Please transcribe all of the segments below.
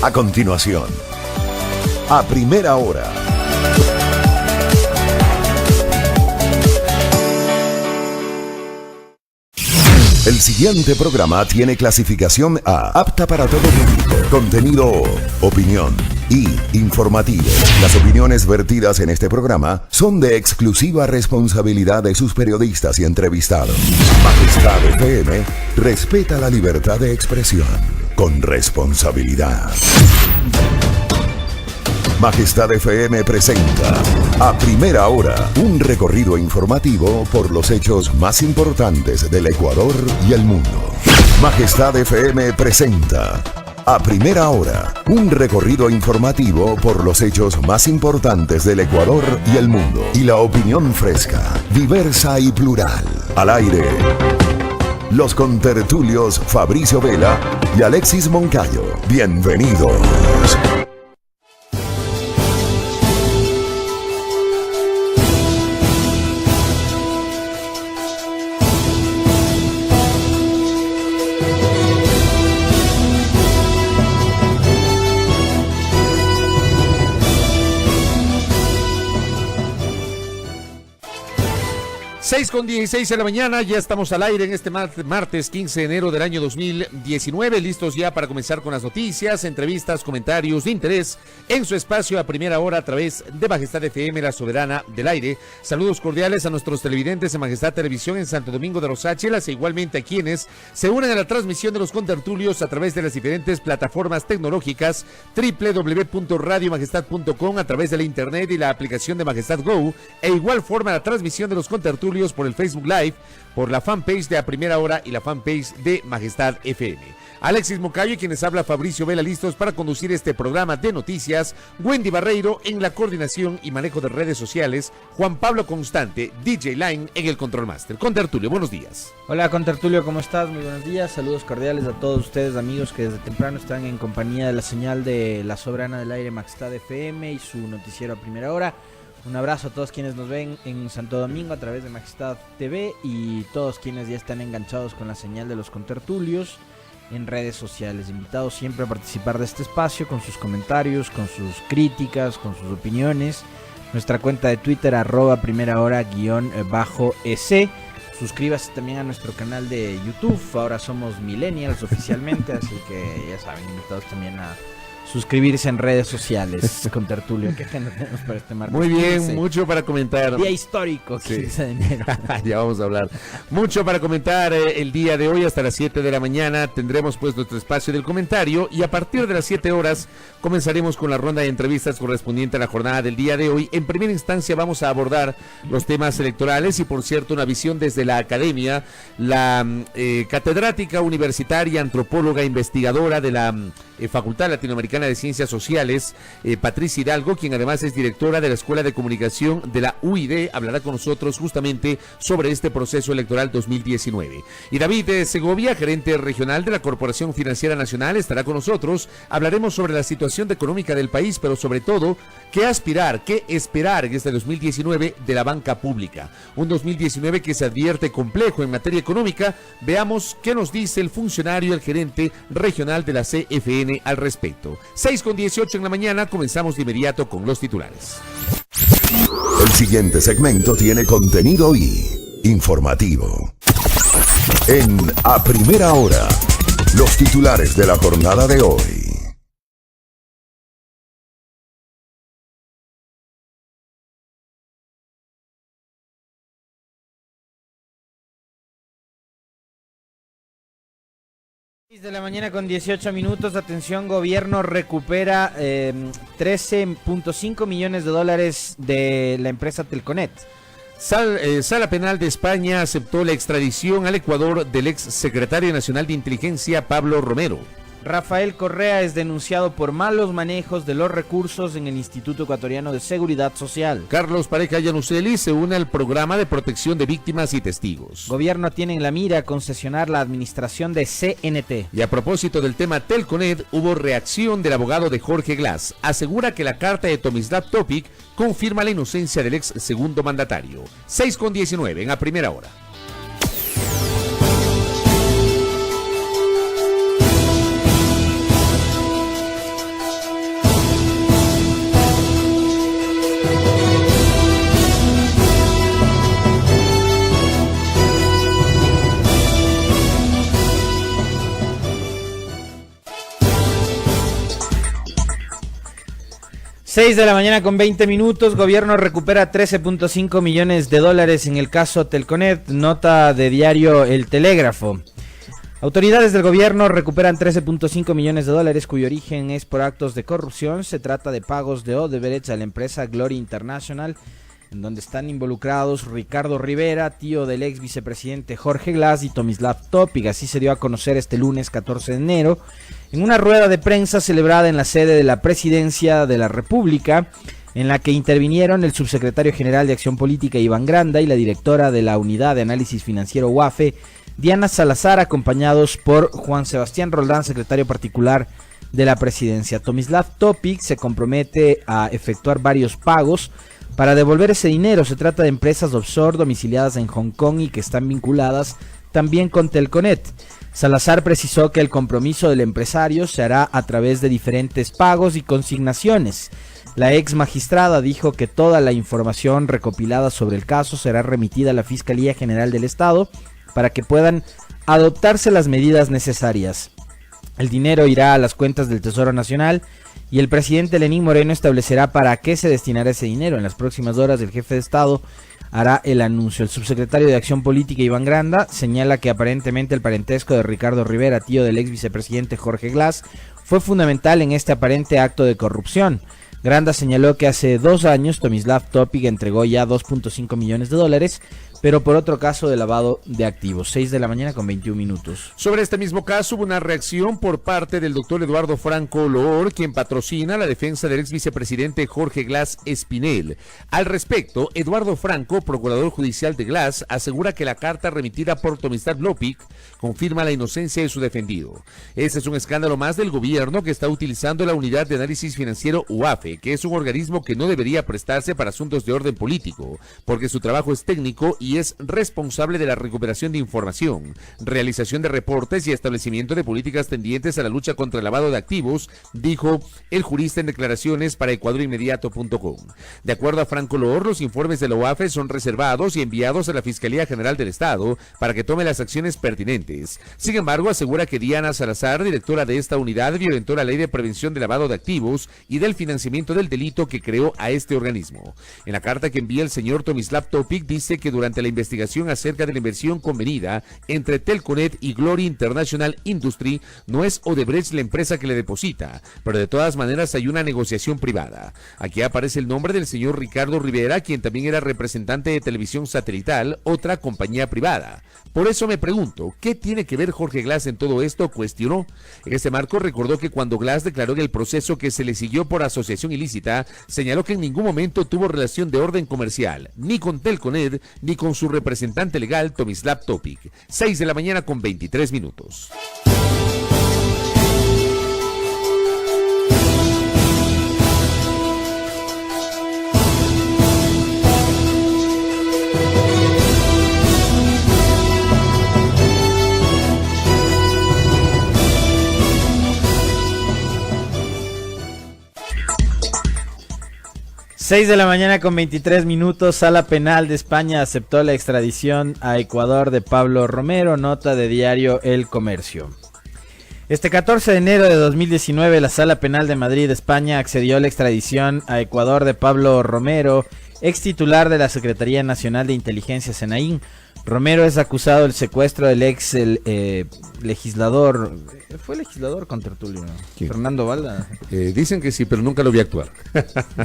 A continuación, a primera hora. El siguiente programa tiene clasificación A, apta para todo público. Contenido, opinión y informativo. Las opiniones vertidas en este programa son de exclusiva responsabilidad de sus periodistas y entrevistados. Majestad FM respeta la libertad de expresión con responsabilidad. Majestad FM presenta a primera hora un recorrido informativo por los hechos más importantes del Ecuador y el mundo. Majestad FM presenta a primera hora un recorrido informativo por los hechos más importantes del Ecuador y el mundo. Y la opinión fresca, diversa y plural. Al aire, los contertulios Fabricio Vela y Alexis Moncayo. Bienvenidos. 6:16 de la mañana, ya estamos al aire en este martes 15 de enero del año 2019, listos ya para comenzar con las noticias, entrevistas, comentarios de interés en su espacio a primera hora a través de Majestad FM, la soberana del aire. Saludos cordiales a nuestros televidentes en Majestad Televisión en Santo Domingo de los Áchilas e igualmente a quienes se unen a la transmisión de los contertulios a través de las diferentes plataformas tecnológicas www.radiomajestad.com, a través de la internet y la aplicación de Majestad Go, e igual forma la transmisión de los contertulios por el Facebook Live, por la fanpage de A Primera Hora y la fanpage de Majestad FM. Alexis Moncayo y quienes habla Fabricio Vela, listos para conducir este programa de noticias. Wendy Barreiro en la coordinación y manejo de redes sociales. Juan Pablo Constante, DJ Line en el Control Master. Contertulio, buenos días. Hola Contertulio, ¿cómo estás? Muy buenos días, saludos cordiales a todos ustedes, amigos que desde temprano están en compañía de la señal de la soberana del aire Majestad FM y su noticiero A Primera Hora. Un abrazo a todos quienes nos ven en Santo Domingo a través de Majestad TV y todos quienes ya están enganchados con la señal de los contertulios en redes sociales. Invitados siempre a participar de este espacio con sus comentarios, con sus críticas, con sus opiniones. Nuestra cuenta de Twitter @primerahora_EC. Suscríbase también a nuestro canal de YouTube. Ahora somos Millennials oficialmente, así que ya saben, invitados también a suscribirse en redes sociales. Contertulio, ¿qué agenda tenemos para este martes? Muy bien, 15? mucho para comentar. Día histórico, 15 de enero. Ya vamos a hablar. Mucho para comentar el día de hoy. Hasta las 7 de la mañana tendremos pues nuestro espacio del comentario y a partir de las 7 horas comenzaremos con la ronda de entrevistas correspondiente a la jornada del día de hoy. En primera instancia vamos a abordar los temas electorales y, por cierto, una visión desde la academia. La catedrática universitaria, antropóloga, investigadora de la Facultad Latinoamericana de Ciencias Sociales, Patricia Hidalgo, quien además es directora de la Escuela de Comunicación de la UID, hablará con nosotros justamente sobre este proceso electoral 2019. Y David Segovia, gerente regional de la Corporación Financiera Nacional, estará con nosotros. Hablaremos sobre la situación económica del país, pero sobre todo, qué aspirar, qué esperar en este 2019 de la banca pública. Un 2019 que se advierte complejo en materia económica. Veamos qué nos dice el funcionario, el gerente regional de la CFN al respecto. 6:18 en la mañana, comenzamos de inmediato con los titulares. El siguiente segmento tiene contenido y informativo. En A Primera Hora, los titulares de la jornada de hoy. De la mañana con 18 minutos, atención, gobierno recupera 13.5 millones de dólares de la empresa Telconet. Sala Penal de España aceptó la extradición al Ecuador del ex secretario nacional de inteligencia Pablo Romero. Rafael Correa es denunciado por malos manejos de los recursos en el Instituto Ecuatoriano de Seguridad Social. Carlos Pareja Llanuselli se une al programa de protección de víctimas y testigos. Gobierno tiene en la mira concesionar la administración de CNT. Y a propósito del tema Telconet, hubo reacción del abogado de Jorge Glass. Asegura que la carta de Tomislav Topic confirma la inocencia del ex segundo mandatario. 6:19 en A Primera Hora. 6 de la mañana con 20 minutos, gobierno recupera 13.5 millones de dólares en el caso Telconet, nota de diario El Telégrafo. Autoridades del gobierno recuperan 13.5 millones de dólares cuyo origen es por actos de corrupción. Se trata de pagos de Odebrecht a la empresa Glory International, en donde están involucrados Ricardo Rivera, tío del ex vicepresidente Jorge Glass, y Tomislav Topic. Así se dio a conocer este lunes 14 de enero en una rueda de prensa celebrada en la sede de la Presidencia de la República, en la que intervinieron el subsecretario general de Acción Política Iván Granda y la directora de la Unidad de Análisis Financiero UAFE, Diana Salazar, acompañados por Juan Sebastián Roldán, secretario particular de la Presidencia. Tomislav Topic se compromete a efectuar varios pagos para devolver ese dinero. Se trata de empresas offshore domiciliadas en Hong Kong y que están vinculadas también con Telconet. Salazar precisó que el compromiso del empresario se hará a través de diferentes pagos y consignaciones. La ex magistrada dijo que toda la información recopilada sobre el caso será remitida a la Fiscalía General del Estado para que puedan adoptarse las medidas necesarias. El dinero irá a las cuentas del Tesoro Nacional y el presidente Lenín Moreno establecerá para qué se destinará ese dinero. En las próximas horas el jefe de Estado hará el anuncio. El subsecretario de Acción Política Iván Granda señala que aparentemente el parentesco de Ricardo Rivera, tío del ex vicepresidente Jorge Glass, fue fundamental en este aparente acto de corrupción. Granda señaló que hace 2 años Tomislav Topic entregó ya 2.5 millones de dólares, pero por otro caso de lavado de activos. 6 de la mañana con 21 minutos. Sobre este mismo caso hubo una reacción por parte del doctor Eduardo Franco Loor, quien patrocina la defensa del ex vicepresidente Jorge Glass Espinel. Al respecto, Eduardo Franco, procurador judicial de Glass, asegura que la carta remitida por Tomislav Topic confirma la inocencia de su defendido. Este es un escándalo más del gobierno que está utilizando la Unidad de Análisis Financiero UAFE, que es un organismo que no debería prestarse para asuntos de orden político, porque su trabajo es técnico y es responsable de la recuperación de información, realización de reportes y establecimiento de políticas tendientes a la lucha contra el lavado de activos, dijo el jurista en declaraciones para ecuadorinmediato.com. De acuerdo a Franco Loor, los informes de la UAFE son reservados y enviados a la Fiscalía General del Estado para que tome las acciones pertinentes. Sin embargo, asegura que Diana Salazar, directora de esta unidad, violentó la Ley de Prevención de Lavado de Activos y del financiamiento del delito que creó a este organismo. En la carta que envía el señor Tomislav Topic dice que durante la investigación acerca de la inversión convenida entre Telconet y Glory International Industry, no es Odebrecht la empresa que le deposita, pero de todas maneras hay una negociación privada. Aquí aparece el nombre del señor Ricardo Rivera, quien también era representante de Televisión Satelital, otra compañía privada. Por eso me pregunto, ¿qué tiene que ver Jorge Glass en todo esto?, cuestionó. En este marco recordó que cuando Glass declaró en el proceso que se le siguió por asociación ilícita, señaló que en ningún momento tuvo relación de orden comercial, ni con Telconet, ni con su representante legal Tomislav Topic. 6 de la mañana con 23 minutos. Seis de la mañana con 23 minutos, Sala Penal de España aceptó la extradición a Ecuador de Pablo Romero, nota de diario El Comercio. Este 14 de enero de 2019, la Sala Penal de Madrid, España, accedió a la extradición a Ecuador de Pablo Romero, ex titular de la Secretaría Nacional de Inteligencia SENAIN. Romero es acusado del secuestro del ex legislador. ¿Fue legislador con tertulio? Fernando Balda. Dicen que sí, pero nunca lo vi actuar.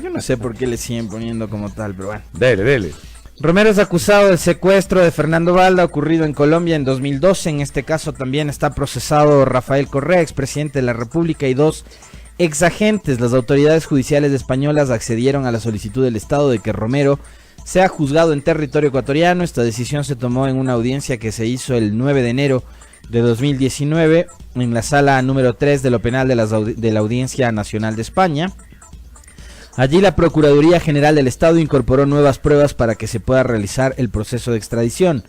Yo no sé por qué le siguen poniendo como tal, pero bueno. Dele. Romero es acusado del secuestro de Fernando Balda, ocurrido en Colombia en 2012. En este caso también está procesado Rafael Correa, expresidente de la República, y 2 exagentes. Las autoridades judiciales españolas accedieron a la solicitud del Estado de que Romero sea juzgado en territorio ecuatoriano. Esta decisión se tomó en una audiencia que se hizo el 9 de enero de 2019 en la sala número 3 de lo penal de la Audiencia Nacional de España. Allí la Procuraduría General del Estado incorporó nuevas pruebas para que se pueda realizar el proceso de extradición.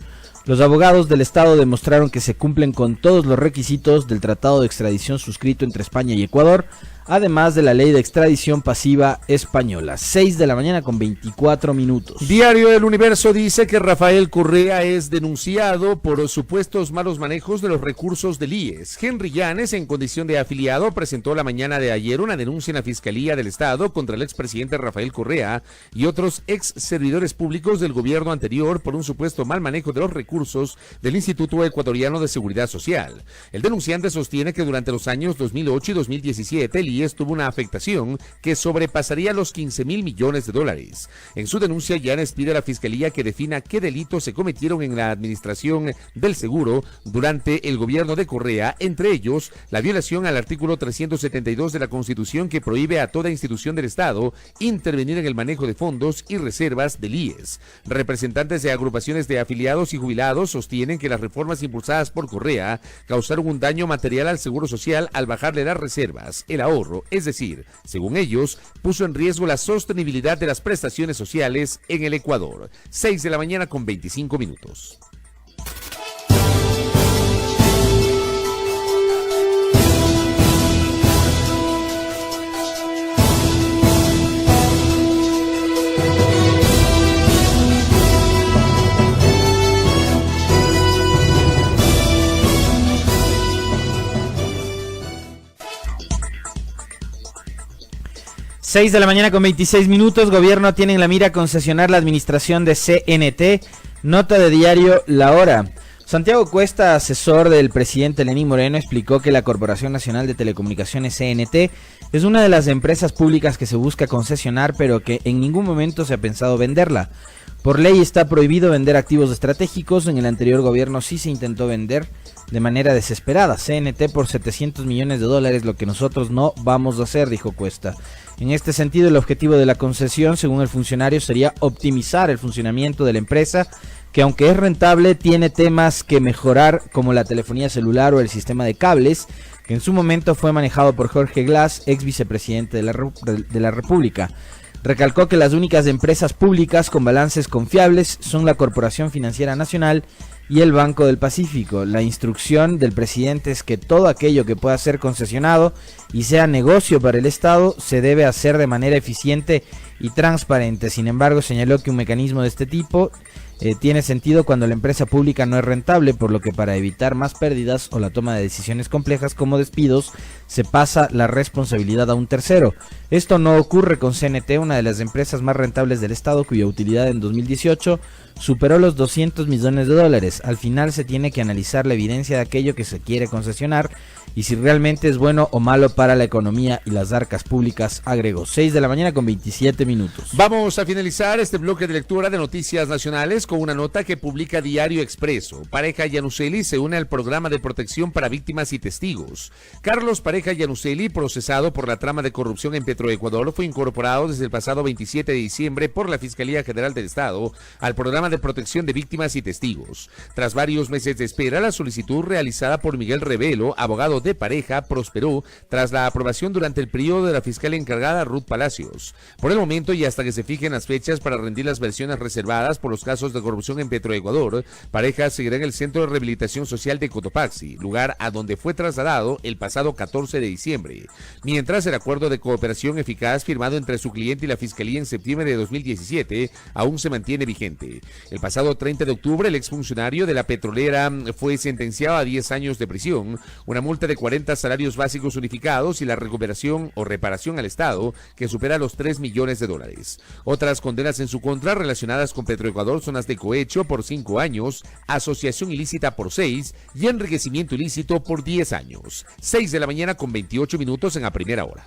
Los abogados del Estado demostraron que se cumplen con todos los requisitos del tratado de extradición suscrito entre España y Ecuador, además de la ley de extradición pasiva española. 6 de la mañana con 24 minutos. Diario El Universo dice que Rafael Correa es denunciado por supuestos malos manejos de los recursos del IES. Henry Llanes, en condición de afiliado, presentó la mañana de ayer una denuncia en la Fiscalía del Estado contra el expresidente Rafael Correa y otros ex servidores públicos del gobierno anterior por un supuesto mal manejo de los recursos del Instituto Ecuatoriano de Seguridad Social. El denunciante sostiene que durante los años 2008 y 2017 el IES tuvo una afectación que sobrepasaría los 15.000 millones de dólares. En su denuncia, Llanes pide a la Fiscalía que defina qué delitos se cometieron en la administración del seguro durante el gobierno de Correa, entre ellos la violación al artículo 372 de la Constitución que prohíbe a toda institución del Estado intervenir en el manejo de fondos y reservas del IES. Representantes de agrupaciones de afiliados y jubilados sostienen que las reformas impulsadas por Correa causaron un daño material al Seguro Social al bajarle las reservas, el ahorro, es decir, según ellos, puso en riesgo la sostenibilidad de las prestaciones sociales en el Ecuador. 6 de la mañana con 25 minutos. Seis de la mañana con 26 minutos. Gobierno tiene en la mira concesionar la administración de CNT. Nota de diario La Hora. Santiago Cuesta, asesor del presidente Lenín Moreno, explicó que la Corporación Nacional de Telecomunicaciones CNT es una de las empresas públicas que se busca concesionar, pero que en ningún momento se ha pensado venderla. Por ley está prohibido vender activos estratégicos. En el anterior gobierno sí se intentó vender de manera desesperada CNT por $700 millones, lo que nosotros no vamos a hacer, dijo Cuesta. En este sentido, el objetivo de la concesión, según el funcionario, sería optimizar el funcionamiento de la empresa, que aunque es rentable, tiene temas que mejorar, como la telefonía celular o el sistema de cables, que en su momento fue manejado por Jorge Glass, ex vicepresidente de la República. Recalcó que las únicas empresas públicas con balances confiables son la Corporación Financiera Nacional y el Banco del Pacífico. La instrucción del presidente es que todo aquello que pueda ser concesionado y sea negocio para el Estado se debe hacer de manera eficiente y transparente. Sin embargo, señaló que un mecanismo de este tipo tiene sentido cuando la empresa pública no es rentable, por lo que para evitar más pérdidas o la toma de decisiones complejas como despidos, se pasa la responsabilidad a un tercero. Esto no ocurre con CNT, una de las empresas más rentables del Estado, cuya utilidad en 2018 superó los $200 millones. Al final se tiene que analizar la evidencia de aquello que se quiere concesionar y si realmente es bueno o malo para la economía y las arcas públicas, agregó. 6 de la mañana con 27 minutos. Vamos a finalizar este bloque de lectura de noticias nacionales con una nota que publica Diario Expreso. Pareja Yanuseli se une al programa de protección para víctimas y testigos. Carlos Pareja Yanuseli, procesado por la trama de corrupción en Petroecuador, fue incorporado desde el pasado 27 de diciembre por la Fiscalía General del Estado al programa de protección de víctimas y testigos. Tras varios meses de espera, la solicitud realizada por Miguel Revelo, abogado de Pareja, prosperó tras la aprobación durante el periodo de la fiscal encargada Ruth Palacios. Por el momento y hasta que se fijen las fechas para rendir las versiones reservadas por los casos de corrupción en Petroecuador, Pareja seguirá en el Centro de Rehabilitación Social de Cotopaxi, lugar a donde fue trasladado el pasado 14 de diciembre. Mientras, el acuerdo de cooperación eficaz firmado entre su cliente y la Fiscalía en septiembre de 2017 aún se mantiene vigente. El pasado 30 de octubre, el exfuncionario de la petrolera fue sentenciado a 10 años de prisión, una multa de 40 salarios básicos unificados y la recuperación o reparación al Estado que supera los $3 millones. Otras condenas en su contra relacionadas con Petroecuador son las de cohecho por 5 años, asociación ilícita por 6 y enriquecimiento ilícito por 10 años. 6 de la mañana con 28 minutos en la primera hora.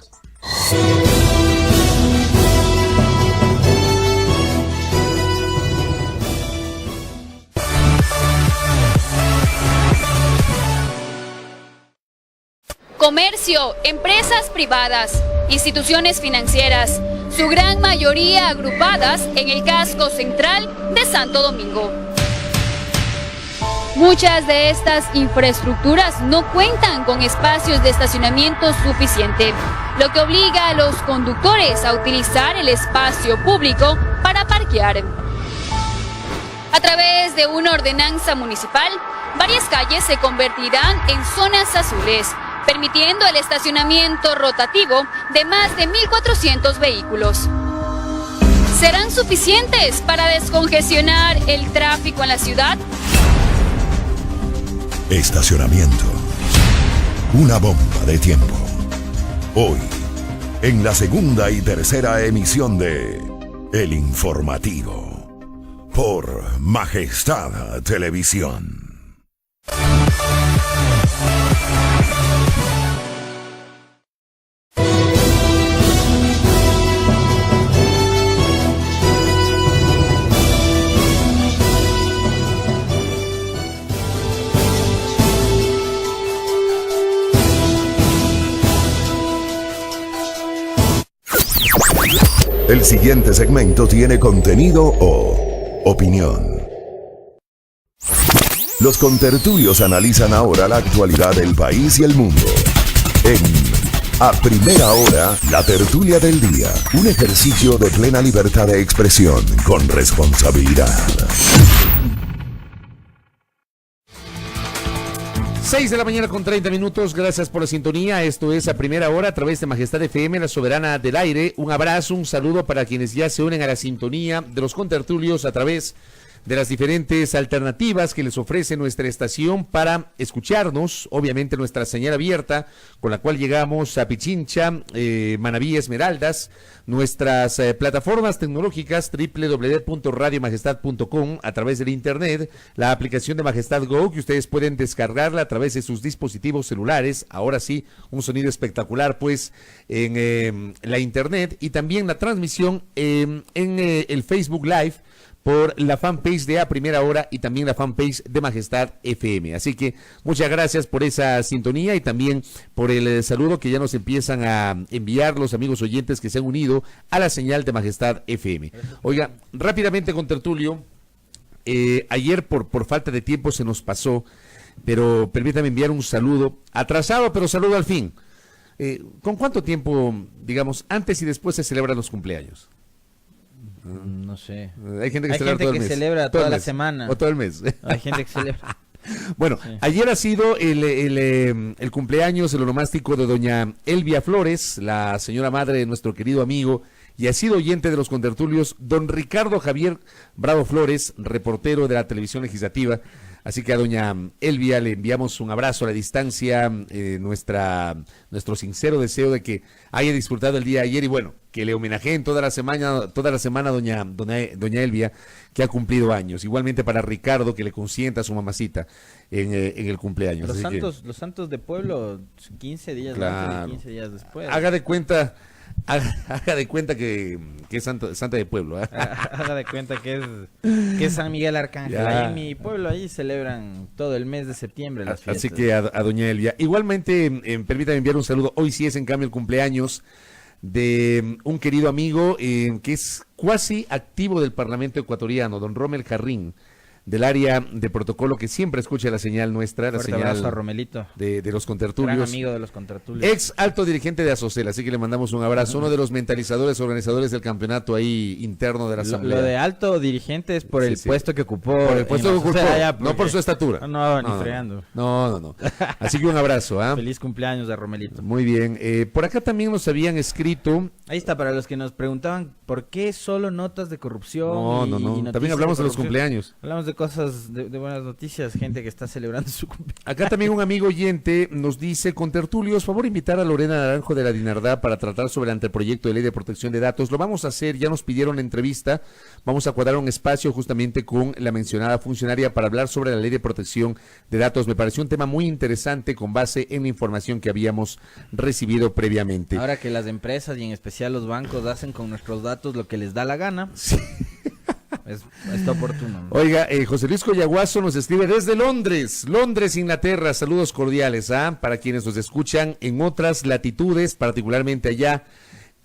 Comercio, empresas privadas, instituciones financieras, su gran mayoría agrupadas en el casco central de Santo Domingo. Muchas de estas infraestructuras no cuentan con espacios de estacionamiento suficiente, lo que obliga a los conductores a utilizar el espacio público para parquear. A través de una ordenanza municipal, varias calles se convertirán en zonas azules, permitiendo el estacionamiento rotativo de más de 1.400 vehículos. ¿Serán suficientes para descongestionar el tráfico en la ciudad? Estacionamiento. Una bomba de tiempo. Hoy, en la segunda y tercera emisión de El Informativo, por Majestad Televisión. El siguiente segmento tiene contenido o opinión. Los contertulios analizan ahora la actualidad del país y el mundo. En A Primera Hora, la tertulia del día. Un ejercicio de plena libertad de expresión con responsabilidad. 6 de la mañana con 30 minutos, gracias por la sintonía. Esto es A Primera Hora a través de Majestad FM, la soberana del aire. Un abrazo, un saludo para quienes ya se unen a la sintonía de los contertulios a través de las diferentes alternativas que les ofrece nuestra estación para escucharnos. Obviamente nuestra señal abierta con la cual llegamos a Pichincha, Manabí, Esmeraldas, nuestras plataformas tecnológicas www.radiomajestad.com a través del internet, la aplicación de Majestad Go que ustedes pueden descargarla a través de sus dispositivos celulares. Ahora sí, un sonido espectacular pues en la internet, y también la transmisión en el Facebook Live por la fanpage de A Primera Hora y también la fanpage de Majestad FM. Así que muchas gracias por esa sintonía y también por el saludo que ya nos empiezan a enviar los amigos oyentes que se han unido a la señal de Majestad FM. Oiga, rápidamente con tertulio, ayer por falta de tiempo se nos pasó, pero permítame enviar un saludo, atrasado pero saludo al fin. ¿Con cuánto tiempo, digamos, antes y después se celebran los cumpleaños? No sé. Hay gente que celebra toda la semana. O todo el mes. Hay gente que celebra. Bueno, sí. Ayer ha sido el cumpleaños, el onomástico de doña Elvia Flores, la señora madre de nuestro querido amigo, y ha sido oyente de los contertulios, don Ricardo Javier Bravo Flores, reportero de la televisión legislativa. Así que a doña Elvia le enviamos un abrazo a la distancia, nuestro sincero deseo de que haya disfrutado el día de ayer y bueno, que le homenajeen toda la semana doña Elvia, que ha cumplido años. Igualmente para Ricardo, que le consienta a su mamacita en el cumpleaños. Los santos de pueblo, 15 días claro, antes y 15 días después. Haga de cuenta que es santa de pueblo. Haga de cuenta que es San Miguel Arcángel. Ahí en mi pueblo, ahí celebran todo el mes de septiembre las fiestas. Así que a doña Elvia. Igualmente, permítame enviar un saludo. Hoy sí es en cambio el cumpleaños de un querido amigo que es cuasi activo del Parlamento ecuatoriano, don Rommel Jarrín, del área de protocolo, que siempre escucha la señal nuestra, la señal a Romelito, de los contertulios. Gran amigo de los contertulios. Ex alto dirigente de Asocel, así que le mandamos un abrazo. Uno de los mentalizadores, organizadores del campeonato ahí interno de la Asamblea. Lo de alto dirigente es por el puesto que ocupó. Por el puesto que ocupó, allá, no por su estatura. No, ni fregando. No. Así que un abrazo. Feliz cumpleaños de Romelito. Muy bien. Por acá también nos habían escrito. Ahí está, para los que nos preguntaban por qué solo notas de corrupción. No. También hablamos de los cumpleaños. Hablamos de cosas de buenas noticias, gente que está celebrando su cumpleaños. Acá también un amigo oyente nos dice: contertulios, favor invitar a Lorena Naranjo de la Dinardá para tratar sobre el anteproyecto de ley de protección de datos. Lo vamos a hacer, ya nos pidieron la entrevista, vamos a cuadrar un espacio justamente con la mencionada funcionaria para hablar sobre la ley de protección de datos. Me pareció un tema muy interesante con base en la información que habíamos recibido previamente. Ahora que las empresas y en especial los bancos hacen con nuestros datos lo que les da la gana. Sí. Está oportuno, ¿no? Oiga, José Luis Coyaguazo nos escribe desde Londres, Inglaterra. Saludos cordiales para quienes nos escuchan en otras latitudes, particularmente allá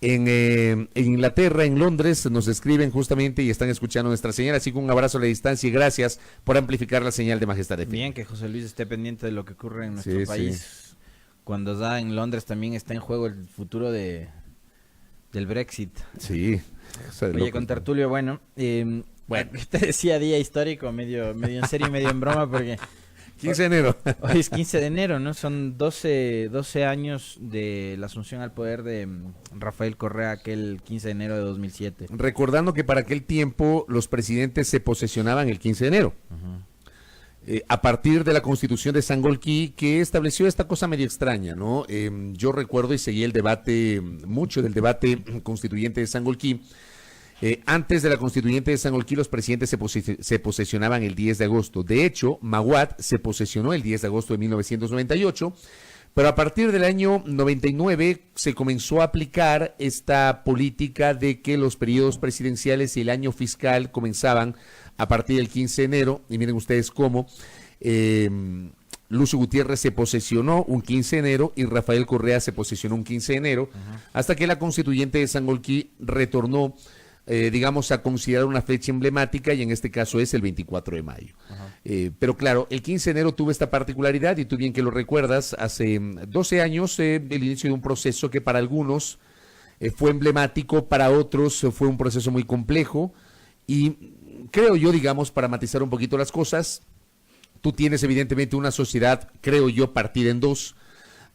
en Inglaterra, en Londres. Nos escriben justamente y están escuchando nuestra señal, así que un abrazo a la distancia y gracias por amplificar la señal de Majestad FM. Bien que José Luis esté pendiente de lo que ocurre en nuestro país. Sí. Cuando da en Londres también está en juego el futuro del Brexit. Sí. Oye, con tertulio, bueno, te decía día histórico, medio en serio y medio en broma, porque 15 de enero. Hoy es 15 de enero, ¿no? Son 12 años de la asunción al poder de Rafael Correa, aquel 15 de enero de 2007. Recordando que para aquel tiempo los presidentes se posesionaban el 15 de enero. A partir de la constitución de Sangolquí, que estableció esta cosa medio extraña, ¿no? Yo recuerdo y seguí el debate, mucho del debate constituyente de Sangolquí. Antes de la constituyente de Sangolquí, los presidentes se posesionaban el 10 de agosto. De hecho, Maguad se posesionó el 10 de agosto de 1998, pero a partir del año 99 se comenzó a aplicar esta política de que los periodos presidenciales y el año fiscal comenzaban a partir del 15 de enero, y miren ustedes cómo Lucio Gutiérrez se posesionó un 15 de enero y Rafael Correa se posesionó un 15 de enero, hasta que la constituyente de Sangolquí retornó, digamos, a considerar una fecha emblemática, y en este caso es el 24 de mayo. Pero claro, el 15 de enero tuvo esta particularidad, y tú bien que lo recuerdas, hace 12 años el inicio de un proceso que para algunos fue emblemático, para otros fue un proceso muy complejo, y creo yo, digamos, para matizar un poquito las cosas, tú tienes evidentemente una sociedad, creo yo, partida en dos: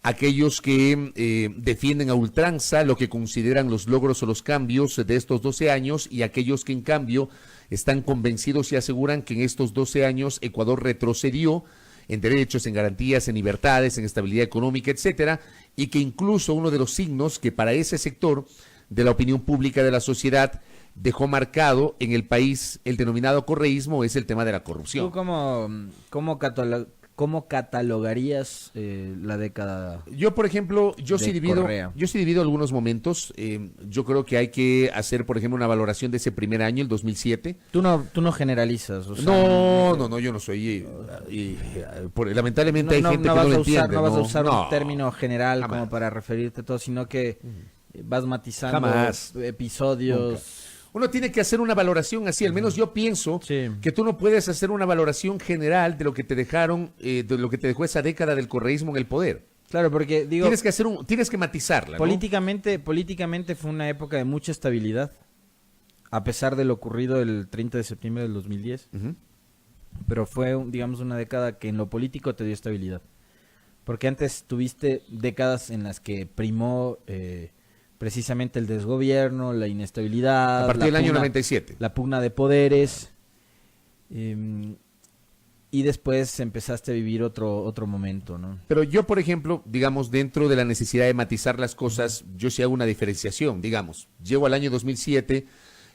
aquellos que defienden a ultranza lo que consideran los logros o los cambios de estos 12 años, y aquellos que en cambio están convencidos y aseguran que en estos 12 años Ecuador retrocedió en derechos, en garantías, en libertades, en estabilidad económica, etcétera, y que incluso uno de los signos que para ese sector de la opinión pública de la sociedad dejó marcado en el país el denominado correísmo es el tema de la corrupción. ¿Tú cómo catalogarías la década? Yo, por ejemplo, yo sí divido algunos momentos. Yo creo que hay que hacer, por ejemplo, una valoración de ese primer año, el 2007. Tú no generalizas. O sea, no, yo no soy. Lamentablemente hay gente que no lo entiende. No vas a usar un término general como para referirte a todo, sino que vas matizando episodios. Nunca. Uno tiene que hacer una valoración así, al menos yo pienso que tú no puedes hacer una valoración general de lo que te dejaron, de lo que te dejó esa década del correísmo en el poder. Claro, porque digo, tienes que matizarla, políticamente fue una época de mucha estabilidad, a pesar de lo ocurrido el 30 de septiembre del 2010. Pero fue, digamos, una década que en lo político te dio estabilidad. Porque antes tuviste décadas en las que primó precisamente el desgobierno, la inestabilidad. A partir del año 97. La pugna de poderes. Y después empezaste a vivir otro momento, ¿no? Pero yo, por ejemplo, digamos, dentro de la necesidad de matizar las cosas, yo sí hago una diferenciación, digamos. Llego al año 2007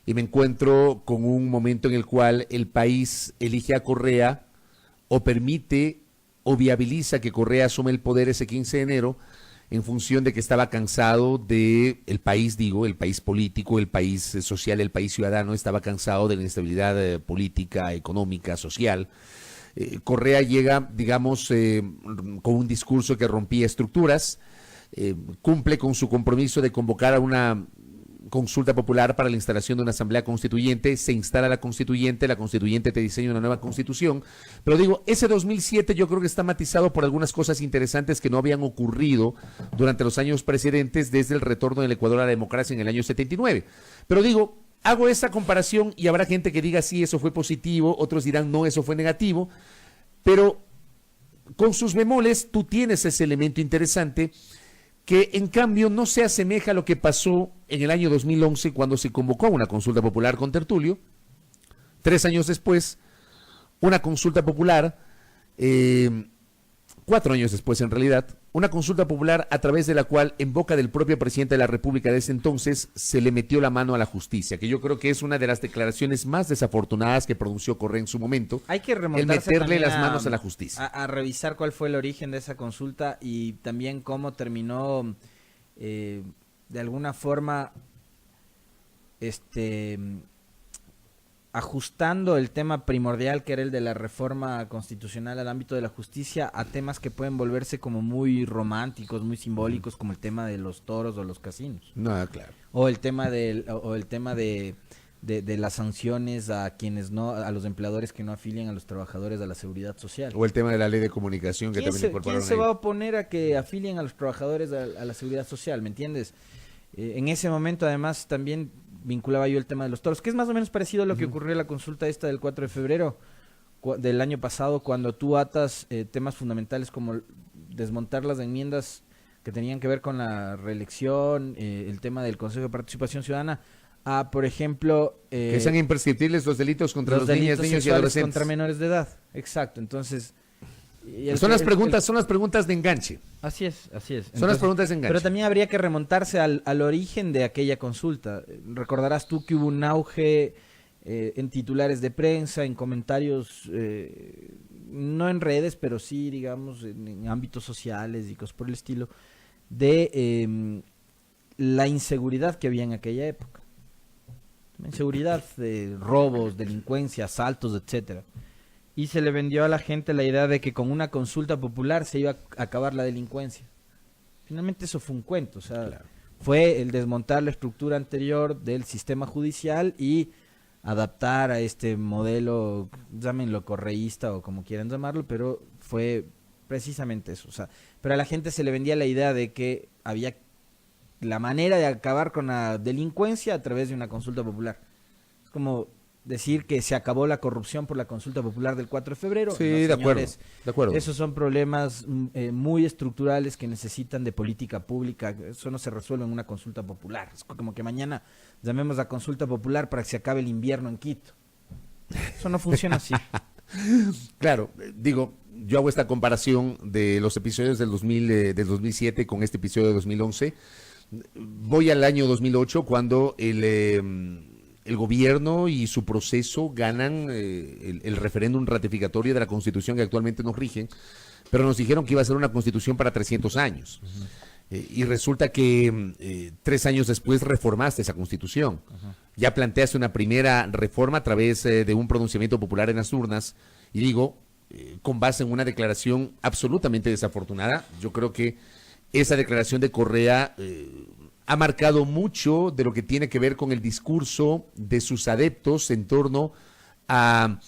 y me encuentro con un momento en el cual el país elige a Correa, o permite o viabiliza que Correa asuma el poder ese 15 de enero, en función de que estaba cansado de el país, el país político, el país social, el país ciudadano, estaba cansado de la inestabilidad política, económica, social. Correa llega, digamos, con un discurso que rompía estructuras, cumple con su compromiso de convocar a una consulta popular para la instalación de una asamblea constituyente, se instala la constituyente te diseña una nueva constitución, pero digo, ese 2007 yo creo que está matizado por algunas cosas interesantes que no habían ocurrido durante los años precedentes, desde el retorno del Ecuador a la democracia en el año 79, pero digo, hago esa comparación y habrá gente que diga sí, eso fue positivo, otros dirán no, eso fue negativo, pero con sus bemoles tú tienes ese elemento interesante que en cambio no se asemeja a lo que pasó en el año 2011 cuando se convocó una consulta popular con Tertulio. 3 años después, una consulta popular, 4 años después en realidad, una consulta popular a través de la cual, en boca del propio presidente de la República de ese entonces, se le metió la mano a la justicia, que yo creo que es una de las declaraciones más desafortunadas que pronunció Correa en su momento. Hay que el meterle las manos a la justicia. A revisar cuál fue el origen de esa consulta y también cómo terminó, de alguna forma, ajustando el tema primordial, que era el de la reforma constitucional al ámbito de la justicia, a temas que pueden volverse como muy románticos, muy simbólicos, como el tema de los toros o los casinos. No, claro. O el tema de las sanciones a quienes no, a los empleadores que no afilian a los trabajadores de la seguridad social. O el tema de la ley de comunicación que también incorporaron. ¿Quién se va a oponer a que afilien a los trabajadores a la seguridad social? ¿Me entiendes? En ese momento, además, también vinculaba yo el tema de los toros, que es más o menos parecido a lo que ocurrió en la consulta esta del 4 de febrero, del año pasado, cuando tú atas temas fundamentales como desmontar las enmiendas que tenían que ver con la reelección, el tema del Consejo de Participación Ciudadana, a, por ejemplo... que sean imprescriptibles los delitos contra los niños y adolescentes. Contra menores de edad, exacto. Entonces... Son las preguntas de enganche. Así es. Son las preguntas de enganche. Pero también habría que remontarse al origen de aquella consulta. Recordarás tú que hubo un auge en titulares de prensa, en comentarios, no en redes, pero sí, digamos, en ámbitos sociales y cosas por el estilo, de la inseguridad que había en aquella época. Inseguridad de robos, delincuencia, asaltos, etcétera. Y se le vendió a la gente la idea de que con una consulta popular se iba a acabar la delincuencia. Finalmente eso fue un cuento, o sea, claro, fue el desmontar la estructura anterior del sistema judicial y adaptar a este modelo, llámenlo correísta o como quieran llamarlo, pero fue precisamente eso. O sea, pero a la gente se le vendía la idea de que había la manera de acabar con la delincuencia a través de una consulta popular. Es como decir que se acabó la corrupción por la consulta popular del 4 de febrero. Sí, no, señores, de acuerdo. Esos son problemas muy estructurales que necesitan de política pública. Eso no se resuelve en una consulta popular. Es como que mañana llamemos a consulta popular para que se acabe el invierno en Quito. Eso no funciona así. Claro, digo, yo hago esta comparación de los episodios del 2007 con este episodio de 2011. Voy al año 2008 cuando el gobierno y su proceso ganan el referéndum ratificatorio de la Constitución que actualmente nos rige, pero nos dijeron que iba a ser una Constitución para 300 años. Y resulta que 3 años después reformaste esa Constitución. Ya planteaste una primera reforma a través de un pronunciamiento popular en las urnas, y digo, con base en una declaración absolutamente desafortunada. Yo creo que esa declaración de Correa ha marcado mucho de lo que tiene que ver con el discurso de sus adeptos en torno a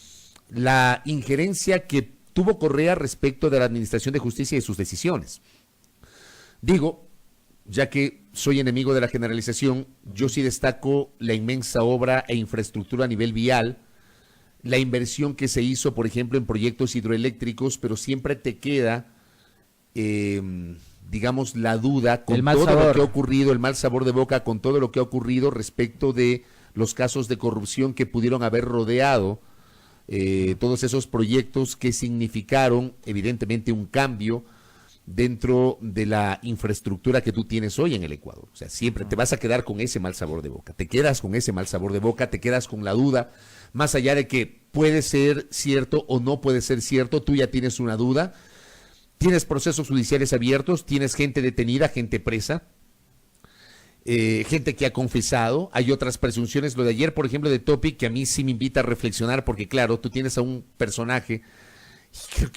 la injerencia que tuvo Correa respecto de la administración de justicia y sus decisiones. Digo, ya que soy enemigo de la generalización, yo sí destaco la inmensa obra e infraestructura a nivel vial, la inversión que se hizo, por ejemplo, en proyectos hidroeléctricos, pero siempre te queda... digamos, la duda con todo lo que ha ocurrido, el mal sabor de boca con todo lo que ha ocurrido respecto de los casos de corrupción que pudieron haber rodeado todos esos proyectos que significaron evidentemente un cambio dentro de la infraestructura que tú tienes hoy en el Ecuador. O sea, siempre te vas a quedar con ese mal sabor de boca, te quedas con ese mal sabor de boca, te quedas con la duda, más allá de que puede ser cierto o no puede ser cierto, tú ya tienes una duda. Tienes procesos judiciales abiertos, tienes gente detenida, gente presa, gente que ha confesado, hay otras presunciones. Lo de ayer, por ejemplo, de Topic, que a mí sí me invita a reflexionar, porque claro, tú tienes a un personaje,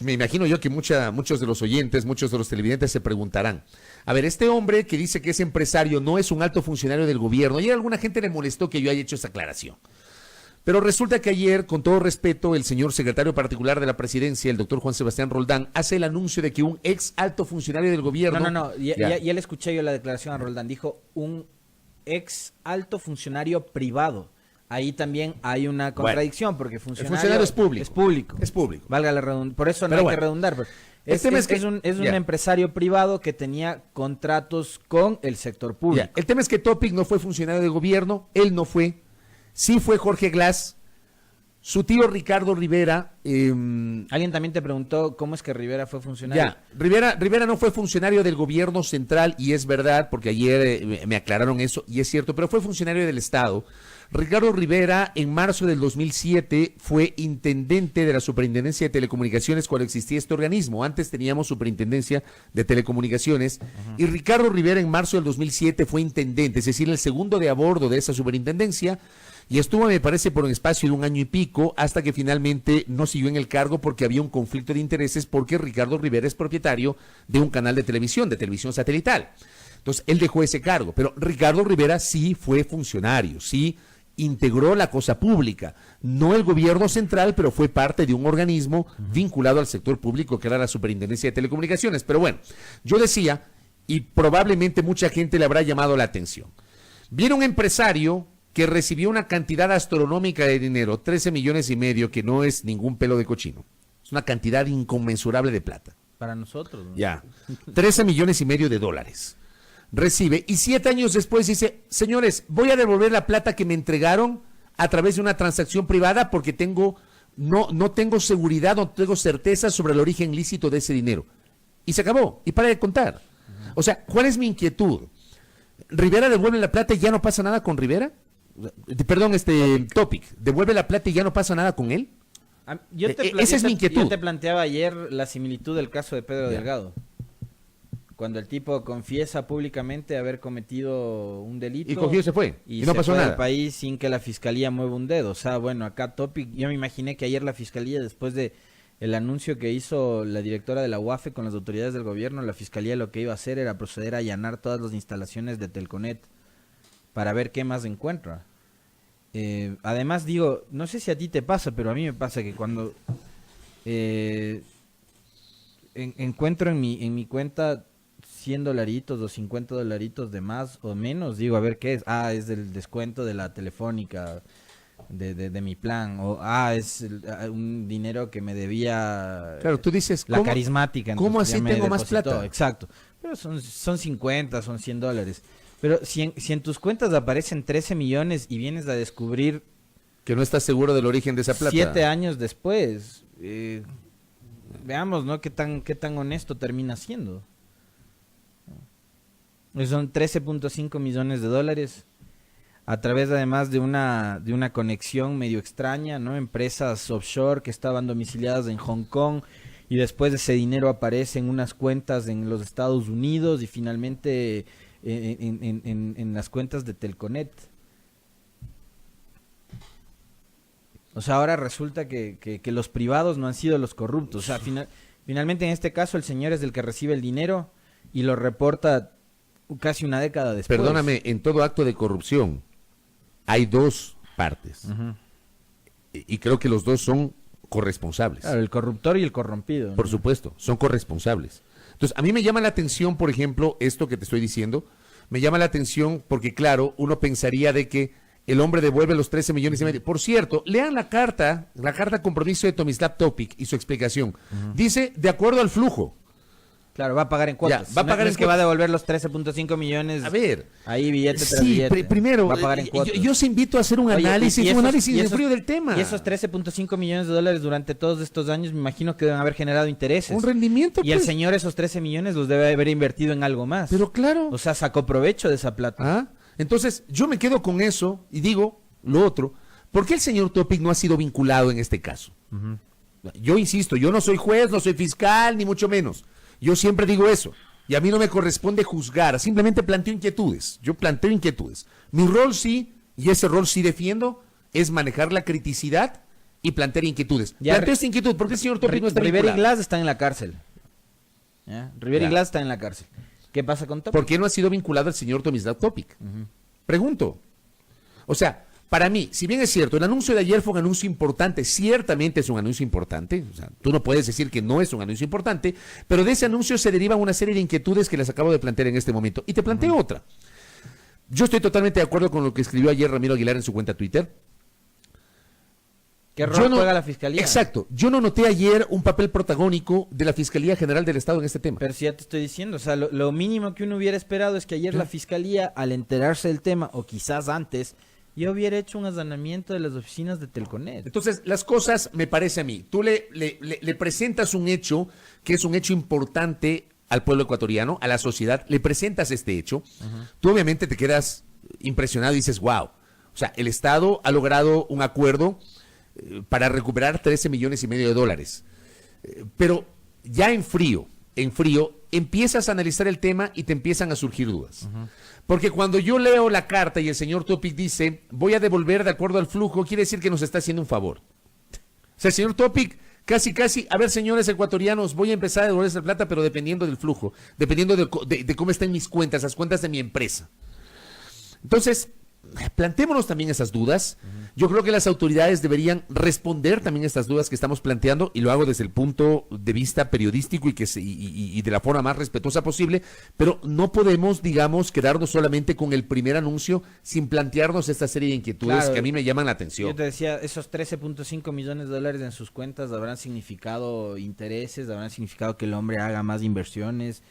me imagino yo que muchos de los oyentes, muchos de los televidentes se preguntarán, a ver, este hombre que dice que es empresario no es un alto funcionario del gobierno, y a alguna gente le molestó que yo haya hecho esa aclaración. Pero resulta que ayer, con todo respeto, el señor secretario particular de la presidencia, el doctor Juan Sebastián Roldán, hace el anuncio de que un ex alto funcionario del gobierno... No, ya le escuché yo la declaración a Roldán, dijo un ex alto funcionario privado. Ahí también hay una contradicción, porque el funcionario es público. Es público. Valga la redundancia, por eso no hay que redundar. Es un empresario privado que tenía contratos con el sector público. El tema es que Topic no fue funcionario de gobierno, él no fue... Sí fue Jorge Glass, su tío Ricardo Rivera. Alguien también te preguntó cómo es que Rivera fue funcionario. Rivera no fue funcionario del gobierno central, y es verdad, porque ayer me aclararon eso, y es cierto, pero fue funcionario del Estado. Ricardo Rivera, en marzo del 2007, fue intendente de la Superintendencia de Telecomunicaciones cuando existía este organismo. Antes teníamos Superintendencia de Telecomunicaciones, y Ricardo Rivera en marzo del 2007 fue intendente, es decir, el segundo de a bordo de esa superintendencia, y estuvo, me parece, por un espacio de 1 año y pico, hasta que finalmente no siguió en el cargo porque había un conflicto de intereses, porque Ricardo Rivera es propietario de un canal de televisión satelital. Entonces, él dejó ese cargo, pero Ricardo Rivera sí fue funcionario, sí integró la cosa pública, no el gobierno central, pero fue parte de un organismo vinculado al sector público, que era la Superintendencia de Telecomunicaciones. Pero bueno, yo decía, y probablemente mucha gente le habrá llamado la atención, viene un empresario que recibió una cantidad astronómica de dinero, 13 millones y medio, que no es ningún pelo de cochino. Es una cantidad inconmensurable de plata. Para nosotros, ¿no? Ya. 13 millones y medio de dólares. Recibe y 7 años después dice, señores, voy a devolver la plata que me entregaron a través de una transacción privada porque no tengo seguridad, no tengo certeza sobre el origen lícito de ese dinero. Y se acabó. Y para de contar. O sea, ¿cuál es mi inquietud? ¿Rivera devuelve la plata y ya no pasa nada con Rivera? Perdón, Topic. ¿Devuelve la plata y ya no pasa nada con él? Esa es mi inquietud. Yo te planteaba ayer la similitud del caso de Pedro Delgado. Cuando el tipo confiesa públicamente haber cometido un delito. Y cogió y se fue. Y no se pasó fue nada. del país sin que la fiscalía mueva un dedo. O sea, bueno, acá Topic, yo me imaginé que ayer la fiscalía, después de el anuncio que hizo la directora de la UAFE con las autoridades del gobierno, la fiscalía lo que iba a hacer era proceder a allanar todas las instalaciones de Telconet para ver qué más encuentra. Además, digo, no sé si a ti te pasa, pero a mí me pasa que cuando encuentro en mi cuenta $100 o $50 de más o menos, digo, a ver qué es. Es del descuento de la telefónica de mi plan, o es un dinero que me debía. Claro, tú dices, la carismática. ¿Cómo así ya me tengo más depositó. plata? Exacto, pero son 50, son $100. Pero si en tus cuentas aparecen 13 millones y vienes a descubrir que no estás seguro del origen de esa plata. 7 años después, veamos, ¿no? ¿Qué tan honesto termina siendo? Son 13.5 millones de dólares a través además de una conexión medio extraña, ¿no? Empresas offshore que estaban domiciliadas en Hong Kong y después ese dinero aparece en unas cuentas en los Estados Unidos y finalmente en las cuentas de Telconet. O sea, ahora resulta que los privados no han sido los corruptos. O sea, finalmente en este caso el señor es el que recibe el dinero y lo reporta casi una década después. Perdóname, en todo acto de corrupción hay dos partes. Uh-huh. Y creo que los dos son corresponsables. Claro, el corruptor y el corrompido, ¿no? Por supuesto, son corresponsables. Entonces, a mí me llama la atención, por ejemplo, esto que te estoy diciendo, me llama la atención porque, claro, uno pensaría de que el hombre devuelve los 13 millones y medio. Por cierto, lean la carta compromiso de Tomislav Topic y su explicación. Uh-huh. Dice, de acuerdo al flujo. Claro, va a pagar en cuotas. Ya, va a pagar es que va a devolver los 13.5 millones. A ver. Ahí billete tras sí, billete. Primero, va a pagar en cuotas. yo os invito a hacer un análisis, en frío del tema. Y esos 13.5 millones de dólares durante todos estos años, me imagino que deben haber generado intereses. Un rendimiento, Y el señor esos 13 millones los debe haber invertido en algo más. Pero claro. O sea, sacó provecho de esa plata. Entonces, yo me quedo con eso y digo lo otro. ¿Por qué el señor Topic no ha sido vinculado en este caso? Uh-huh. Yo insisto, yo no soy juez, no soy fiscal, ni mucho menos. Yo siempre digo eso, y a mí no me corresponde juzgar, simplemente planteo inquietudes, yo planteo inquietudes. Mi rol sí, y ese rol sí defiendo, es manejar la criticidad y plantear inquietudes. Planteo esta inquietud, ¿por qué el señor Topic no está vinculado? Rivera y Glass están en la cárcel. Rivera y Glass están en la cárcel. ¿Qué pasa con Topic? ¿Por qué no ha sido vinculado el señor Tomislav Topic? Uh-huh. Pregunto. O sea, para mí, si bien es cierto, el anuncio de ayer fue un anuncio importante, ciertamente es un anuncio importante, o sea, tú no puedes decir que no es un anuncio importante, pero de ese anuncio se derivan una serie de inquietudes que les acabo de plantear en este momento. Y te planteo otra. Yo estoy totalmente de acuerdo con lo que escribió ayer Ramiro Aguilar en su cuenta Twitter. ¿Qué rol juega la Fiscalía? Exacto. Yo no noté ayer un papel protagónico de la Fiscalía General del Estado en este tema. Pero si ya te estoy diciendo, o sea, lo mínimo que uno hubiera esperado es que ayer la Fiscalía, al enterarse del tema, o quizás antes, yo hubiera hecho un allanamiento de las oficinas de Telconet. Entonces, las cosas, me parece a mí, tú le presentas un hecho que es un hecho importante al pueblo ecuatoriano, a la sociedad, le presentas este hecho, uh-huh. Tú obviamente te quedas impresionado y dices, wow, o sea, el Estado ha logrado un acuerdo para recuperar 13 millones y medio de dólares. Pero ya en frío, empiezas a analizar el tema y te empiezan a surgir dudas. Uh-huh. Porque cuando yo leo la carta y el señor Topic dice, voy a devolver de acuerdo al flujo, quiere decir que nos está haciendo un favor. O sea, el señor Topic casi, a ver, señores ecuatorianos, voy a empezar a devolver esa plata, pero dependiendo del flujo, dependiendo de cómo están mis cuentas, las cuentas de mi empresa. Entonces, plantémonos también esas dudas. Yo creo que las autoridades deberían responder también estas dudas que estamos planteando, y lo hago desde el punto de vista periodístico y de la forma más respetuosa posible, pero no podemos, digamos, quedarnos solamente con el primer anuncio sin plantearnos esta serie de inquietudes, Claro, que a mí me llaman la atención. Yo te decía, esos 13.5 millones de dólares en sus cuentas habrán significado intereses, habrán significado que el hombre haga más inversiones,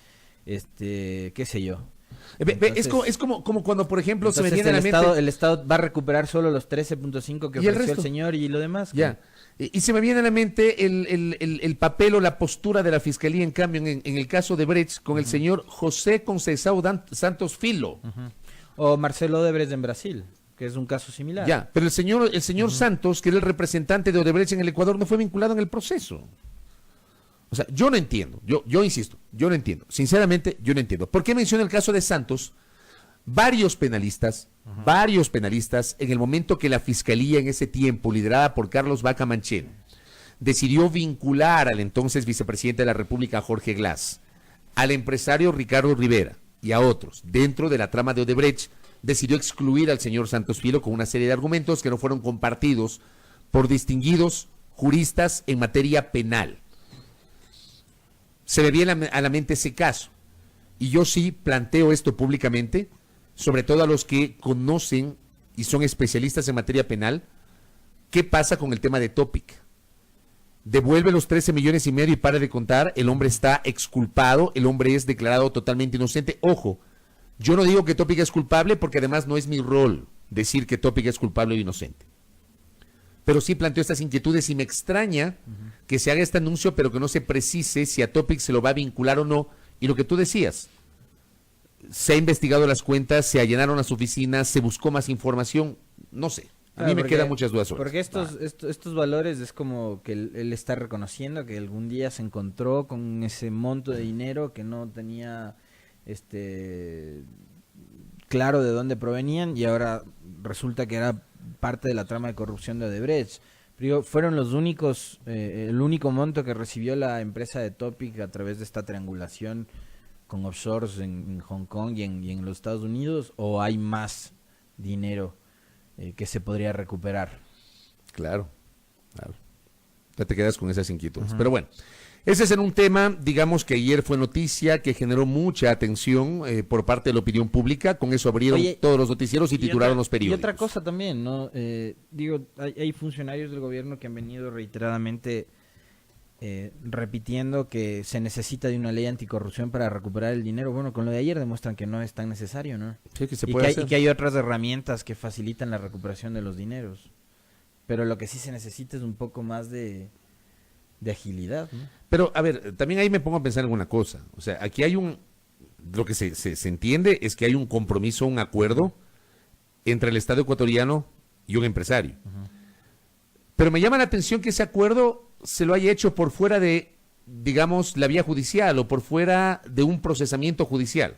qué sé yo. Entonces, es como cuando, por ejemplo, se me viene a la mente... El Estado va a recuperar solo los 13.5 que ofreció el señor, y lo demás. Ya. Y se me viene a la mente el papel o la postura de la Fiscalía, en cambio, en el caso de Brecht, con el señor José Conceição Santos Filho. O Marcelo Odebrecht en Brasil, que es un caso similar. Ya, pero el señor Santos, que era el representante de Odebrecht en el Ecuador, no fue vinculado en el proceso. O sea, yo no entiendo, yo insisto, yo no entiendo, sinceramente yo no entiendo. ¿Por qué menciono el caso de Santos? Varios penalistas, en el momento que la Fiscalía en ese tiempo, liderada por Carlos Vaca Manchén, decidió vincular al entonces vicepresidente de la República, Jorge Glass, al empresario Ricardo Rivera y a otros, dentro de la trama de Odebrecht, decidió excluir al señor Santos Filho con una serie de argumentos que no fueron compartidos por distinguidos juristas en materia penal. Se me viene a la mente ese caso, y yo sí planteo esto públicamente, sobre todo a los que conocen y son especialistas en materia penal. ¿Qué pasa con el tema de Topic? Devuelve los 13 millones y medio y para de contar. El hombre está exculpado, el hombre es declarado totalmente inocente. Ojo, yo no digo que Topic es culpable, porque además no es mi rol decir que Topic es culpable o inocente. Pero sí planteo estas inquietudes y me extraña que se haga este anuncio, pero que no se precise si a Topic se lo va a vincular o no. Y lo que tú decías, se ha investigado las cuentas, se allanaron las oficinas, se buscó más información, no sé. A mí me quedan muchas dudas sobre porque estos valores es como que él está reconociendo que algún día se encontró con ese monto de dinero que no tenía claro de dónde provenían, y ahora resulta que era parte de la trama de corrupción de Odebrecht. Pero fueron los únicos, el único monto que recibió la empresa de Topic a través de esta triangulación con offshores en Hong Kong y en los Estados Unidos, o hay más dinero que se podría recuperar. Claro. Ya te quedas con esas inquietudes. Pero bueno, ese es en un tema, digamos, que ayer fue noticia, que generó mucha atención por parte de la opinión pública. Con eso abrieron todos los noticieros y titularon los periódicos. Y otra cosa también, ¿no? Hay funcionarios del gobierno que han venido reiteradamente repitiendo que se necesita de una ley anticorrupción para recuperar el dinero. Bueno, con lo de ayer demuestran que no es tan necesario, ¿no? Sí, que se puede hacer. Y que hay otras herramientas que facilitan la recuperación de los dineros. Pero lo que sí se necesita es un poco más de agilidad, ¿no? Pero, a ver, también ahí me pongo a pensar en una cosa. O sea, aquí hay lo que se entiende es que hay un compromiso, un acuerdo entre el Estado ecuatoriano y un empresario. Pero me llama la atención que ese acuerdo se lo haya hecho por fuera de, digamos, la vía judicial o por fuera de un procesamiento judicial.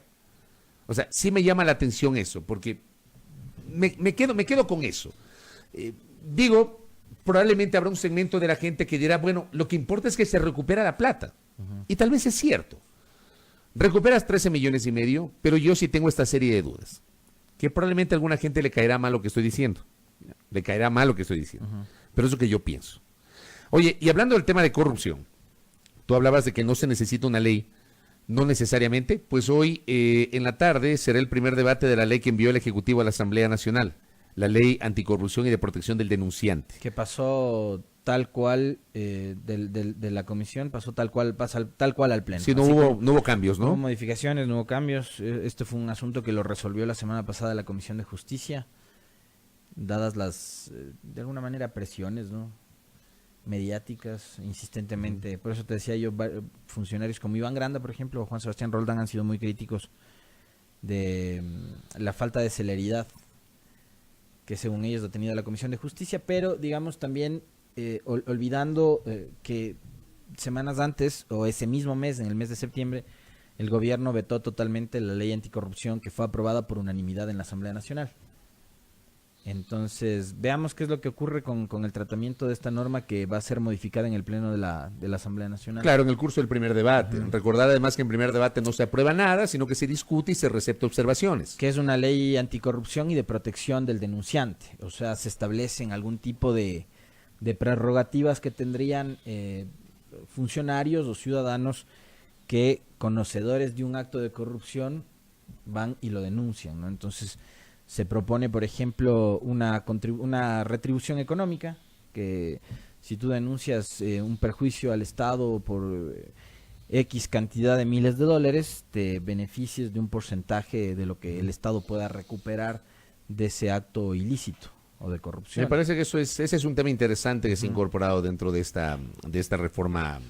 O sea, sí me llama la atención eso, porque me quedo con eso. Probablemente habrá un segmento de la gente que dirá, bueno, lo que importa es que se recupera la plata. Y tal vez es cierto. Recuperas 13 millones y medio, pero yo sí tengo esta serie de dudas. Que probablemente a alguna gente le caerá mal lo que estoy diciendo. Pero es lo que yo pienso. Oye, y hablando del tema de corrupción, tú hablabas de que no se necesita una ley. No necesariamente, pues hoy en la tarde será el primer debate de la ley que envió el Ejecutivo a la Asamblea Nacional. La ley anticorrupción y de protección del denunciante. Que pasó tal cual de la comisión, pasa tal cual al pleno. Sí, no hubo cambios, ¿no? No hubo modificaciones, no hubo cambios. Este fue un asunto que lo resolvió la semana pasada la Comisión de Justicia, dadas las, de alguna manera, presiones, ¿no?, mediáticas, insistentemente. Por eso te decía yo, funcionarios como Iván Granda, por ejemplo, o Juan Sebastián Roldán han sido muy críticos de la falta de celeridad que según ellos ha tenido la Comisión de Justicia, pero digamos también olvidando que semanas antes, o ese mismo mes, en el mes de septiembre, el gobierno vetó totalmente la ley anticorrupción que fue aprobada por unanimidad en la Asamblea Nacional. Entonces, veamos qué es lo que ocurre con el tratamiento de esta norma que va a ser modificada en el Pleno de la Asamblea Nacional. Claro, en el curso del primer debate. Recordar además que en primer debate no se aprueba nada, sino que se discute y se recepta observaciones. Que es una ley anticorrupción y de protección del denunciante. O sea, se establecen algún tipo de prerrogativas que tendrían funcionarios o ciudadanos que, conocedores de un acto de corrupción, van y lo denuncian, ¿no? Entonces, se propone, por ejemplo, una retribución económica, que si tú denuncias un perjuicio al Estado por X cantidad de miles de dólares, te beneficies de un porcentaje de lo que el Estado pueda recuperar de ese acto ilícito o de corrupción. Me parece que ese es un tema interesante que se ha incorporado dentro de esta reforma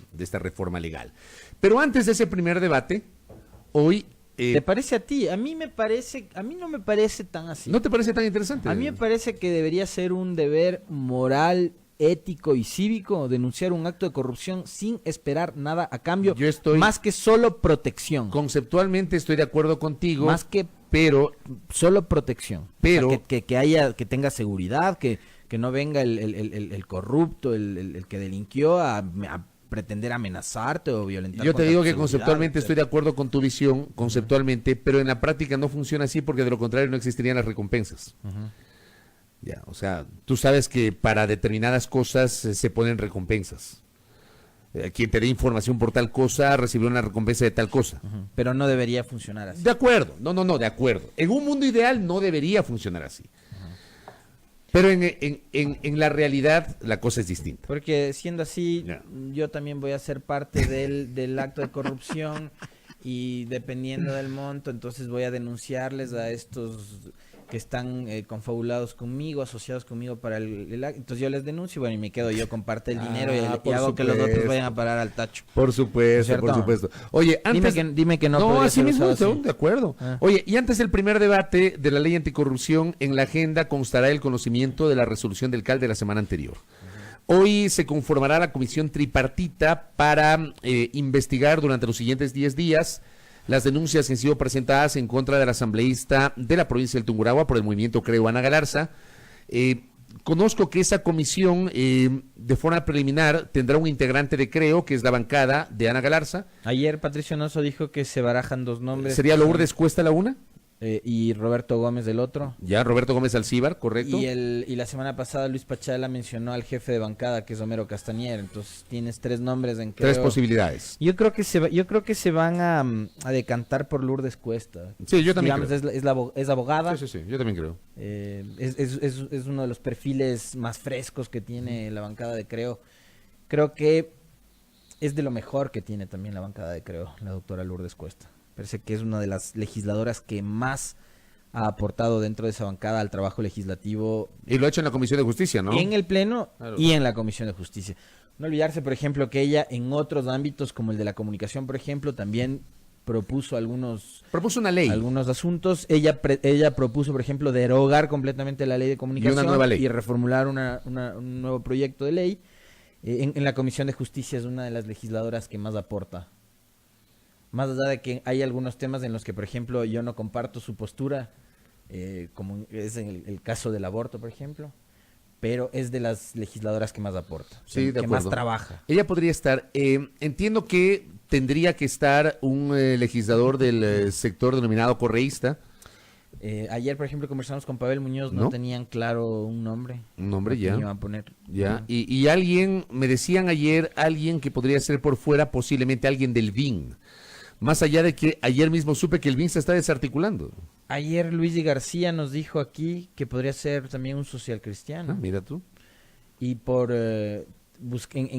legal. Pero antes de ese primer debate, hoy ¿te parece a ti? A mí no me parece tan así. ¿No te parece tan interesante? A mí me parece que debería ser un deber moral, ético y cívico denunciar un acto de corrupción sin esperar nada a cambio, más que solo protección. Conceptualmente estoy de acuerdo contigo, más que pero solo protección. Pero o sea, que tenga seguridad, que no venga el corrupto, el que delinquió a pretender amenazarte o violentar. Yo te digo que conceptualmente estoy de acuerdo con tu visión, conceptualmente, pero en la práctica no funciona así porque de lo contrario no existirían las recompensas. Ya, o sea, tú sabes que para determinadas cosas se ponen recompensas. Quien te dé información por tal cosa recibirá una recompensa de tal cosa. Pero no debería funcionar así. De acuerdo, no, de acuerdo. En un mundo ideal no debería funcionar así. Pero en la realidad la cosa es distinta. Porque siendo así, yo también voy a ser parte del acto de corrupción y dependiendo del monto, entonces voy a denunciarles a estos que están confabulados conmigo, asociados conmigo para el acto. Entonces yo les denuncio, bueno, y me quedo yo con parte del dinero y hago que los otros vayan a parar al tacho. Por supuesto, por supuesto. Oye, antes... Dime que no. No, así mismo, de acuerdo. Oye, y antes del primer debate de la ley anticorrupción, en la agenda constará el conocimiento de la resolución del CAL de la semana anterior. Hoy se conformará la comisión tripartita para investigar durante los siguientes 10 días las denuncias que han sido presentadas en contra del asambleísta de la provincia del Tungurahua por el movimiento Creo, Ana Galarza. Conozco que esa comisión, de forma preliminar, tendrá un integrante de Creo, que es la bancada de Ana Galarza. Ayer Patricio Nosso dijo que se barajan dos nombres. ¿Sería Lourdes Cuesta la una? Y Roberto Gómez del otro. Ya, Roberto Gómez Alcíbar, correcto. Y la semana pasada Luis Pachala mencionó al jefe de bancada, que es Homero Castañer. Entonces tienes tres nombres en Creo. Tres posibilidades. Yo creo que se van a decantar por Lourdes Cuesta. Sí, yo también creo. Es abogada. Sí, yo también creo. Es uno de los perfiles más frescos que tiene la bancada de Creo. Creo que es de lo mejor que tiene también la bancada de Creo, la doctora Lourdes Cuesta. Parece que es una de las legisladoras que más ha aportado dentro de esa bancada al trabajo legislativo. Y lo ha hecho en la Comisión de Justicia, ¿no? En el Pleno y en la Comisión de Justicia. No olvidarse, por ejemplo, que ella en otros ámbitos, como el de la comunicación, por ejemplo, también propuso una ley. Algunos asuntos. Ella propuso, por ejemplo, derogar completamente la ley de comunicación y una nueva ley. Y reformular un nuevo proyecto de ley. En la Comisión de Justicia es una de las legisladoras que más aporta. Más allá de que hay algunos temas en los que, por ejemplo, yo no comparto su postura, como es en el caso del aborto, por ejemplo, pero es de las legisladoras que más aporta, sí, que más trabaja. Ella podría estar, entiendo que tendría que estar un legislador del sector denominado correísta. Ayer, por ejemplo, conversamos con Pavel Muñoz, no tenían claro un nombre. Un nombre, ya. Iban a poner. Ya. Y alguien, me decían ayer, alguien que podría ser por fuera, posiblemente alguien del BIN. Más allá de que ayer mismo supe que el BIN se está desarticulando. Ayer Luis García nos dijo aquí que podría ser también un social cristiano. Mira tú. Y por en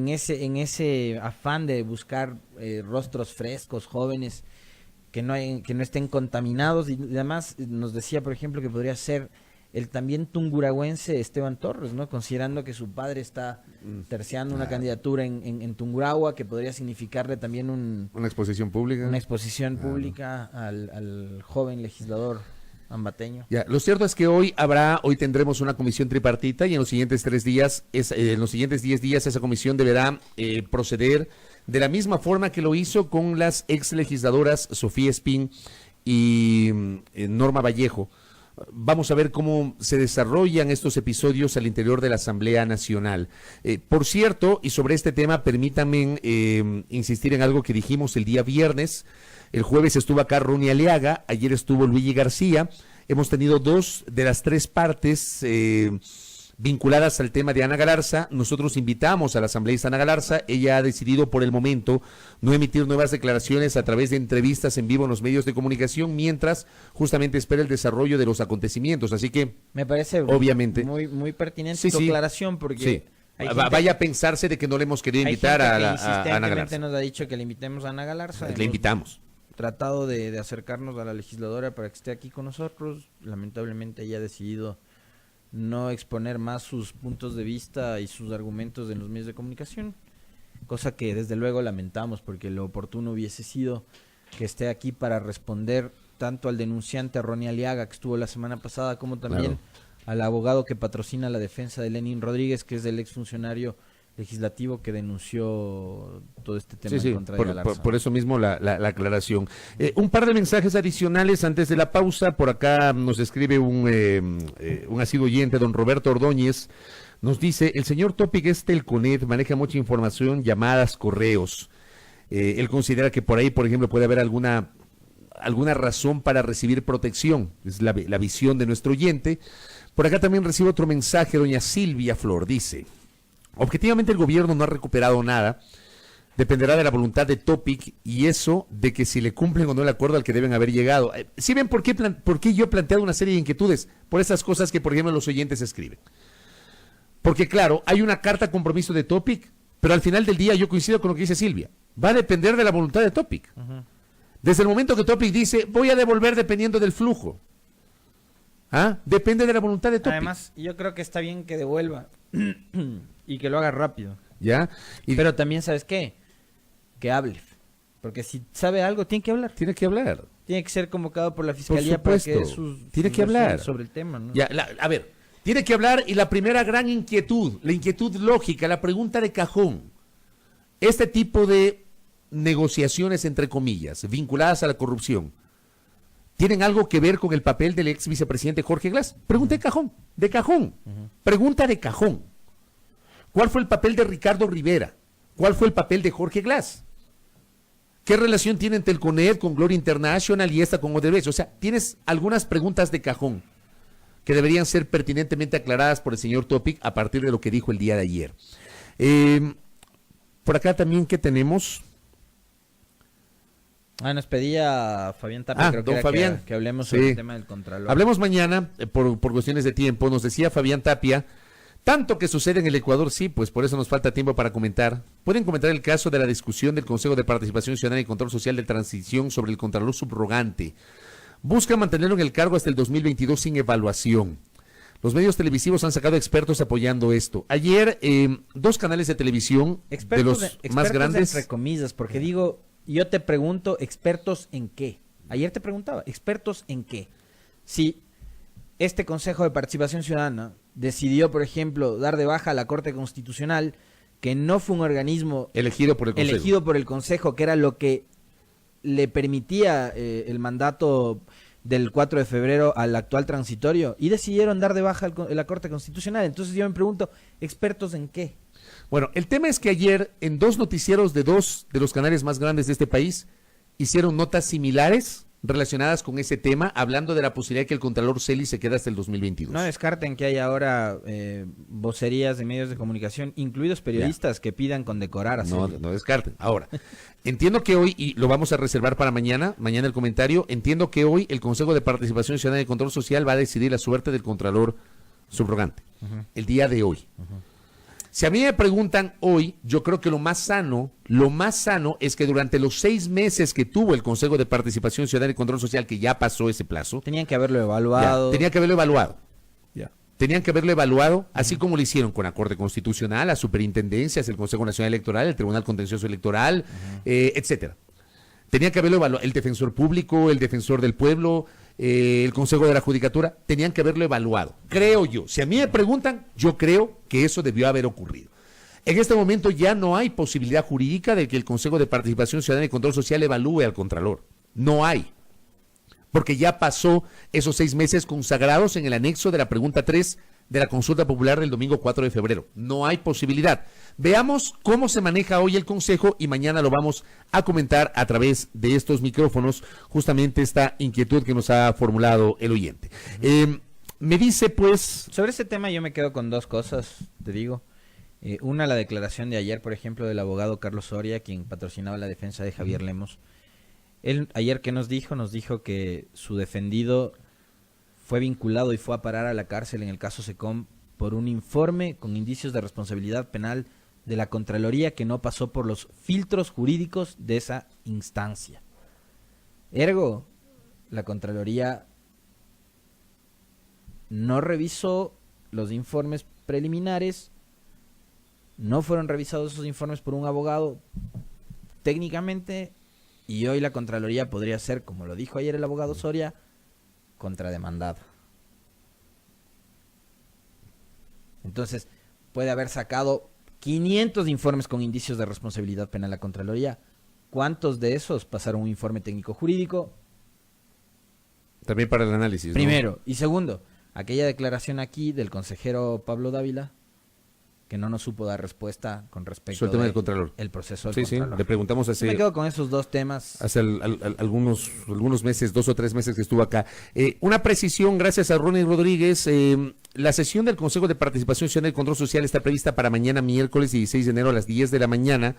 ese afán de buscar rostros frescos, jóvenes, que no estén contaminados, y además nos decía, por ejemplo, que podría ser el también tunguragüense Esteban Torres, ¿no? Considerando que su padre está terciando una candidatura en Tungurahua, que podría significarle también una exposición pública. Una exposición pública al joven legislador ambateño. Ya, lo cierto es que hoy tendremos una comisión tripartita y en los siguientes 10 días esa comisión deberá proceder de la misma forma que lo hizo con las ex legisladoras Sofía Espín y Norma Vallejo, Vamos a ver cómo se desarrollan estos episodios al interior de la Asamblea Nacional. Por cierto, y sobre este tema, permítanme insistir en algo que dijimos el día viernes. El jueves estuvo acá Ronnie Aliaga, ayer estuvo Luigi García. Hemos tenido 2 de las 3 partes vinculadas al tema de Ana Galarza. Nosotros invitamos a la asambleísta Ana Galarza. Ella ha decidido por el momento no emitir nuevas declaraciones a través de entrevistas en vivo en los medios de comunicación, mientras justamente espera el desarrollo de los acontecimientos. Así que me parece obviamente muy pertinente tu aclaración, porque vaya a pensarse de que no le hemos querido invitar a Ana Galarza. Nos ha dicho que le invitemos a Ana Galarza. Le invitamos. Tratado de acercarnos a la legisladora para que esté aquí con nosotros. Lamentablemente ella ha decidido no exponer más sus puntos de vista y sus argumentos en los medios de comunicación, cosa que desde luego lamentamos, porque lo oportuno hubiese sido que esté aquí para responder tanto al denunciante Ronnie Aliaga, que estuvo la semana pasada, como también al abogado que patrocina la defensa de Lenin Rodríguez, que es el exfuncionario legislativo que denunció todo este tema en contra de Galarza. Por eso mismo la aclaración. Un par de mensajes adicionales antes de la pausa. Por acá nos escribe un asiduo oyente, don Roberto Ordóñez. Nos dice: el señor Topic es Telconet, maneja mucha información, llamadas, correos. Él considera que por ahí, por ejemplo, puede haber alguna razón para recibir protección. Es la visión de nuestro oyente. Por acá también recibe otro mensaje, doña Silvia Flor, dice: objetivamente el gobierno no ha recuperado nada, dependerá de la voluntad de Topic y eso de que si le cumplen o no el acuerdo al que deben haber llegado. ¿Sí ven por qué yo he planteado una serie de inquietudes? Por esas cosas que, por ejemplo, los oyentes escriben. Porque claro, hay una carta compromiso de Topic, pero al final del día yo coincido con lo que dice Silvia. Va a depender de la voluntad de Topic. Desde el momento que Topic dice, voy a devolver dependiendo del flujo. Depende de la voluntad de Topic. Además, yo creo que está bien que devuelva y que lo haga rápido. ¿Ya? Pero también, ¿sabes qué? Que hable. Porque si sabe algo, tiene que hablar. Tiene que hablar. Tiene que ser convocado por la fiscalía para que dé tiene que hablar sobre el tema, ¿no? Ya, a ver, tiene que hablar. Y la primera gran inquietud, la inquietud lógica, la pregunta de cajón: este tipo de negociaciones, entre comillas, vinculadas a la corrupción, ¿tienen algo que ver con el papel del ex vicepresidente Jorge Glass? Pregunta de cajón. Pregunta de cajón. ¿Cuál fue el papel de Ricardo Rivera? ¿Cuál fue el papel de Jorge Glass? ¿Qué relación tienen Telconet con Gloria International y esta con Odebrecht? O sea, tienes algunas preguntas de cajón que deberían ser pertinentemente aclaradas por el señor Topic a partir de lo que dijo el día de ayer. Por acá también, ¿qué tenemos? Nos pedía Fabián Tapia, creo don que, Fabián, que hablemos sobre el tema del Contralor. Hablemos mañana, por cuestiones de tiempo. Nos decía Fabián Tapia, tanto que sucede en el Ecuador, sí, pues por eso nos falta tiempo para comentar. Pueden comentar el caso de la discusión del Consejo de Participación Ciudadana y Control Social de Transición sobre el Contralor subrogante. Busca mantenerlo en el cargo hasta el 2022 sin evaluación. Los medios televisivos han sacado expertos apoyando esto. Ayer, 2 canales de televisión de los más grandes. Entre comillas, porque digo, yo te pregunto, ¿expertos en qué? Ayer te preguntaba, ¿expertos en qué? Si este Consejo de Participación Ciudadana decidió, por ejemplo, dar de baja a la Corte Constitucional, que no fue un organismo elegido por el Consejo, que era lo que le permitía el mandato del 4 de febrero al actual transitorio, y decidieron dar de baja la Corte Constitucional. Entonces yo me pregunto, ¿expertos en qué? Bueno, el tema es que ayer en 2 noticieros de 2 de los canales más grandes de este país hicieron notas similares relacionadas con ese tema, hablando de la posibilidad de que el Contralor Celi se quede hasta el 2022. No descarten que hay ahora vocerías de medios de comunicación, incluidos periodistas, que pidan condecorar a Celi. No descarten. Ahora, entiendo que hoy, y lo vamos a reservar para mañana el comentario, entiendo que hoy el Consejo de Participación Ciudadana y Control Social va a decidir la suerte del Contralor subrogante, el día de hoy. Si a mí me preguntan hoy, yo creo que lo más sano es que durante los 6 meses que tuvo el Consejo de Participación Ciudadana y Control Social, que ya pasó ese plazo. Tenían que haberlo evaluado. Tenían que haberlo evaluado, así como lo hicieron con la Corte Constitucional, las superintendencias, el Consejo Nacional Electoral, el Tribunal Contencioso Electoral, etcétera. Tenían que haberlo evaluado, el Defensor Público, el Defensor del Pueblo, el Consejo de la Judicatura, tenían que haberlo evaluado, creo yo. Si a mí me preguntan, yo creo que eso debió haber ocurrido. En este momento ya no hay posibilidad jurídica de que el Consejo de Participación Ciudadana y Control Social evalúe al Contralor. No hay. porque ya pasó esos 6 meses consagrados en el anexo de la pregunta 3 de la consulta popular del domingo 4 de febrero. No hay posibilidad. Veamos cómo se maneja hoy el Consejo y mañana lo vamos a comentar a través de estos micrófonos, justamente esta inquietud que nos ha formulado el oyente. Me dice pues... Sobre este tema yo me quedo con 2 cosas, te digo. Una, la declaración de ayer, por ejemplo, del abogado Carlos Soria, quien patrocinaba la defensa de Javier Lemos. Él ayer, ¿qué nos dijo? Nos dijo que su defendido fue vinculado y fue a parar a la cárcel en el caso SECOM por un informe con indicios de responsabilidad penal de la Contraloría que no pasó por los filtros jurídicos de esa instancia. Ergo, la Contraloría no revisó los informes preliminares, no fueron revisados esos informes por un abogado técnicamente, y hoy la Contraloría podría ser, como lo dijo ayer el abogado Soria, contrademandada. Entonces, puede haber sacado 500 informes con indicios de responsabilidad penal la Contraloría. ¿Cuántos de esos pasaron un informe técnico jurídico? También para el análisis, ¿no? Primero. Y segundo, aquella declaración aquí del consejero Pablo Dávila, que no nos supo dar respuesta con respecto al tema del Contralor. El proceso del Sí, Contralor. sí, le preguntamos hace... Me quedo con esos 2 temas. Hace algunos meses, 2 o 3 meses que estuvo acá. Una precisión, gracias a Ronnie Rodríguez. La sesión del Consejo de Participación Ciudadana y Control Social está prevista para mañana, miércoles 16 de enero a las 10 de la mañana.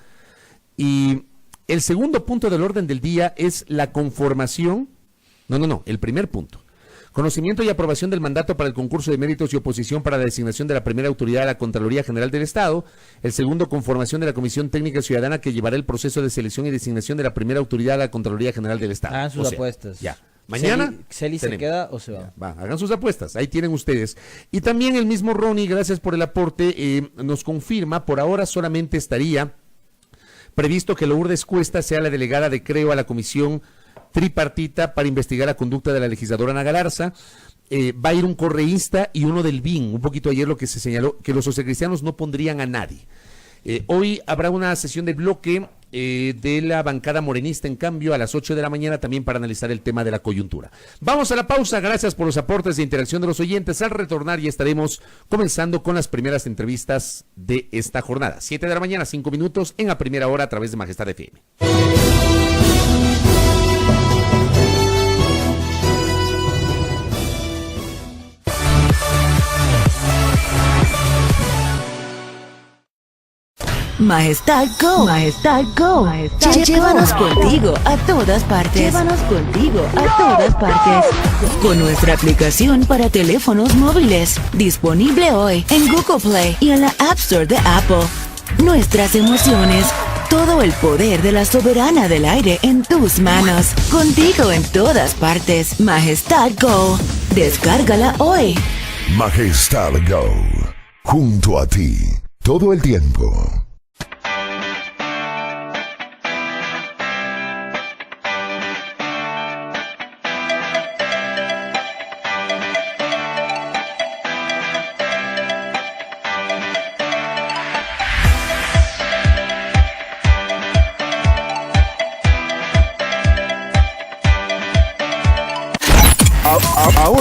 Y el segundo punto del orden del día es la conformación. El primer punto. Conocimiento y aprobación del mandato para el concurso de méritos y oposición para la designación de la primera autoridad de la Contraloría General del Estado. El segundo, conformación de la Comisión Técnica Ciudadana que llevará el proceso de selección y designación de la primera autoridad de la Contraloría General del Estado. Hagan sus apuestas. Ya. Mañana. ¿Celi se queda o se va? Hagan sus apuestas. Ahí tienen ustedes. Y también el mismo Ronnie, gracias por el aporte, nos confirma, por ahora solamente estaría previsto que Lourdes Cuesta sea la delegada de Creo a la Comisión tripartita para investigar la conducta de la legisladora Ana Galarza. Va a ir un correísta y uno del BIN. Un poquito ayer lo que se señaló, que los socialcristianos no pondrían a nadie. Hoy habrá una sesión de bloque de la bancada morenista, en cambio, a las 8 de la mañana también para analizar el tema de la coyuntura. Vamos a la pausa, gracias por los aportes de interacción de los oyentes. Al retornar ya estaremos comenzando con las primeras entrevistas de esta jornada. 7 de la mañana, 5 minutos, en A Primera Hora a través de Majestad FM. Majestad Go. Majestad Go. Llévanos contigo a todas partes. Llévanos contigo a todas partes. Con nuestra aplicación para teléfonos móviles, disponible hoy en Google Play y en la App Store de Apple. Nuestras emociones, todo el poder de la soberana del aire en tus manos. Contigo en todas partes. Majestad Go. Descárgala hoy. Majestad Go. Junto a ti. Todo el tiempo.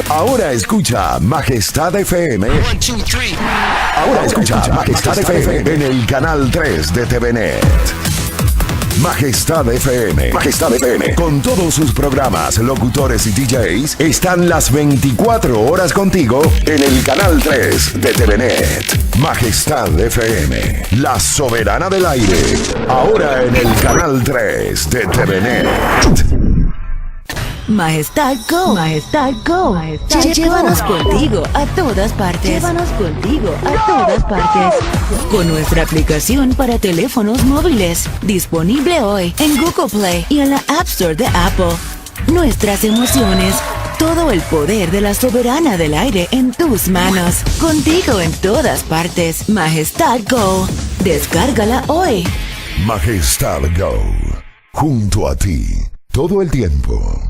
Ahora escucha Majestad FM. Ahora escucha Majestad FM en el canal 3 de TVNet. Majestad FM. Majestad FM. Con todos sus programas, locutores y DJs, están las 24 horas contigo en el canal 3 de TVNet. Majestad FM. La soberana del aire. Ahora en el canal 3 de TVNet. Majestad Go. Majestad Go. Llévanos contigo a todas partes. Llévanos contigo a todas partes. Con nuestra aplicación para teléfonos móviles, disponible hoy en Google Play y en la App Store de Apple. Nuestras emociones, todo el poder de la soberana del aire en tus manos. Contigo en todas partes. Majestad Go. Descárgala hoy. Majestad Go. Junto a ti. Todo el tiempo.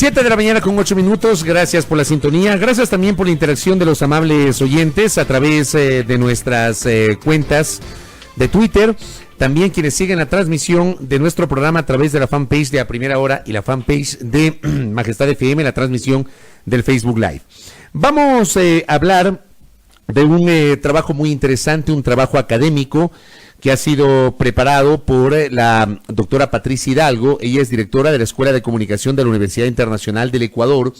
7 de la mañana con 8 minutos, gracias por la sintonía, gracias también por la interacción de los amables oyentes a través de nuestras cuentas de Twitter, también quienes siguen la transmisión de nuestro programa a través de la fanpage de A Primera Hora y la fanpage de Majestad FM, la transmisión del Facebook Live. Vamos a hablar de un trabajo muy interesante, un trabajo académico que ha sido preparado por la doctora Patricia Hidalgo. Ella es directora de la Escuela de Comunicación de la Universidad Internacional del Ecuador.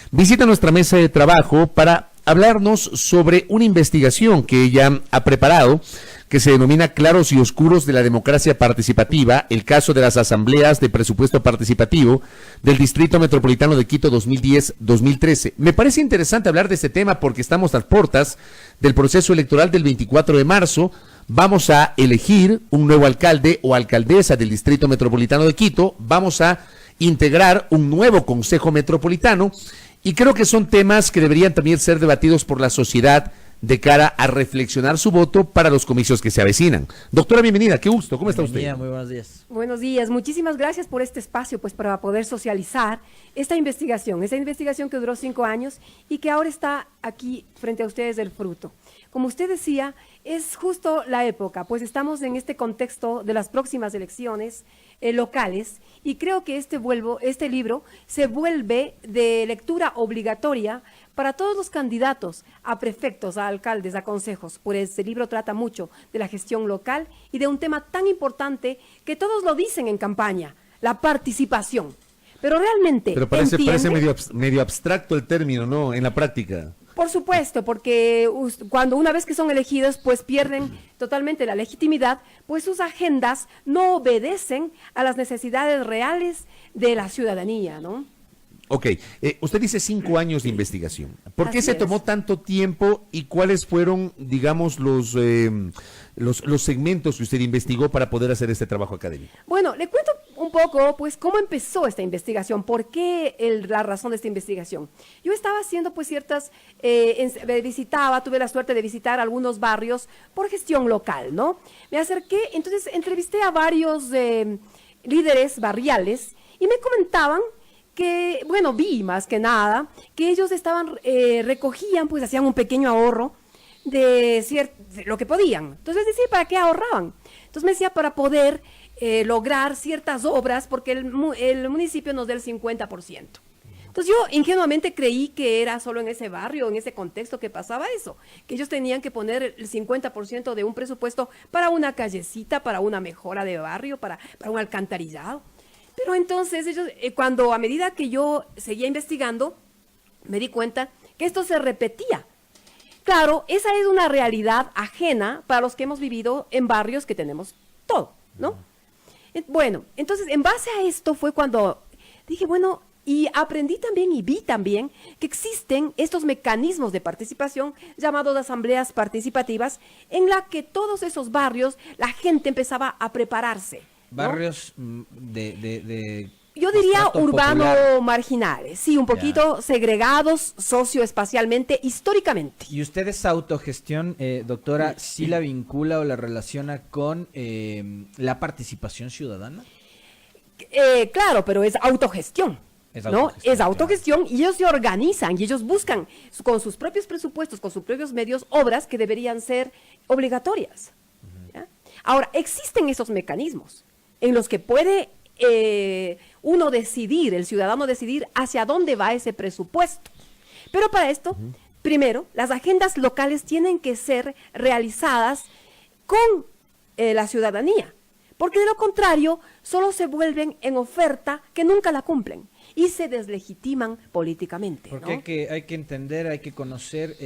Visita nuestra mesa de trabajo para hablarnos sobre una investigación que ella ha preparado, que se denomina Claros y Oscuros de la Democracia Participativa, el caso de las asambleas de presupuesto participativo del Distrito Metropolitano de Quito 2010-2013. Me parece interesante hablar de este tema porque estamos a las puertas del proceso electoral del 24 de marzo, vamos a elegir un nuevo alcalde o alcaldesa del Distrito Metropolitano de Quito, vamos a integrar un nuevo Consejo Metropolitano y creo que son temas que deberían también ser debatidos por la sociedad de cara a reflexionar su voto para los comicios que se avecinan. Doctora, bienvenida, qué gusto, ¿cómo está usted? Muy buenos días. Buenos días, muchísimas gracias por este espacio, pues para poder socializar esta investigación que duró 5 años y que ahora está aquí frente a ustedes el fruto. Como usted decía, es justo la época, pues estamos en este contexto de las próximas elecciones locales y creo que este libro se vuelve de lectura obligatoria para todos los candidatos a prefectos, a alcaldes, a consejos. Pues este libro trata mucho de la gestión local y de un tema tan importante que todos lo dicen en campaña, la participación. Pero realmente, pero parece medio abstracto el término, ¿no? En la práctica. Por supuesto, porque cuando una vez que son elegidos, pues pierden totalmente la legitimidad, pues sus agendas no obedecen a las necesidades reales de la ciudadanía, ¿no? Ok, usted dice 5 años de investigación. ¿Por qué Así se tomó es. tanto tiempo y cuáles fueron, digamos, los segmentos que usted investigó para poder hacer este trabajo académico? Bueno, le cuento un poco, pues, cómo empezó esta investigación, por qué la razón de esta investigación. Yo estaba haciendo, pues, tuve la suerte de visitar algunos barrios por gestión local, ¿no? Me acerqué, entonces entrevisté a varios líderes barriales y me comentaban que, bueno, vi más que nada, que ellos recogían, pues, hacían un pequeño ahorro de lo que podían. Entonces decía, ¿para qué ahorraban? Entonces me decía, para poder lograr ciertas obras, porque el municipio nos da el 50%. Entonces yo ingenuamente creí que era solo en ese barrio, en ese contexto que pasaba eso, que ellos tenían que poner el 50% de un presupuesto para una callecita, para una mejora de barrio, para un alcantarillado. Pero entonces ellos, a medida que yo seguía investigando, me di cuenta que esto se repetía. Claro, esa es una realidad ajena para los que hemos vivido en barrios que tenemos todo, ¿no? Bueno, entonces en base a esto fue cuando dije, bueno, y aprendí también y vi también que existen estos mecanismos de participación llamados asambleas participativas en la que todos esos barrios la gente empezaba a prepararse, ¿no? Barrios de yo diría estrato urbano popular. Marginales, sí, un poquito segregados socioespacialmente, históricamente. ¿Y usted esa autogestión, doctora, sí la vincula o la relaciona con la participación ciudadana? Claro, pero es autogestión. ¿No? Es autogestión, claro. Y ellos se organizan y ellos buscan con sus propios presupuestos, con sus propios medios, obras que deberían ser obligatorias. ¿Ya? Ahora, existen esos mecanismos en los que puede uno decidir, el ciudadano decidir hacia dónde va ese presupuesto. Pero para esto, primero, las agendas locales tienen que ser realizadas con la ciudadanía, porque de lo contrario, solo se vuelven en oferta que nunca la cumplen y se deslegitiman políticamente. Porque ¿no? hay que entender, hay que conocer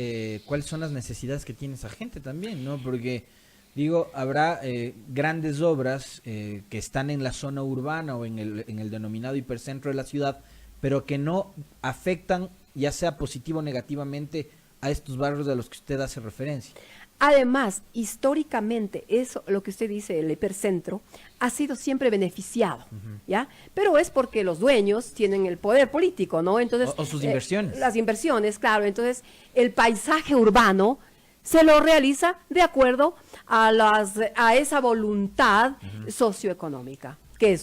cuáles son las necesidades que tiene esa gente también, ¿no? Porque, digo, habrá grandes obras que están en la zona urbana o en el denominado hipercentro de la ciudad, pero que no afectan, ya sea positivo o negativamente, a estos barrios a los que usted hace referencia. Además, históricamente, eso, lo que usted dice, el hipercentro, ha sido siempre beneficiado, ¿ya? Pero es porque los dueños tienen el poder político, ¿no? Entonces, o sus inversiones. Las inversiones, claro. Entonces, el paisaje urbano se lo realiza de acuerdo a esa voluntad socioeconómica, que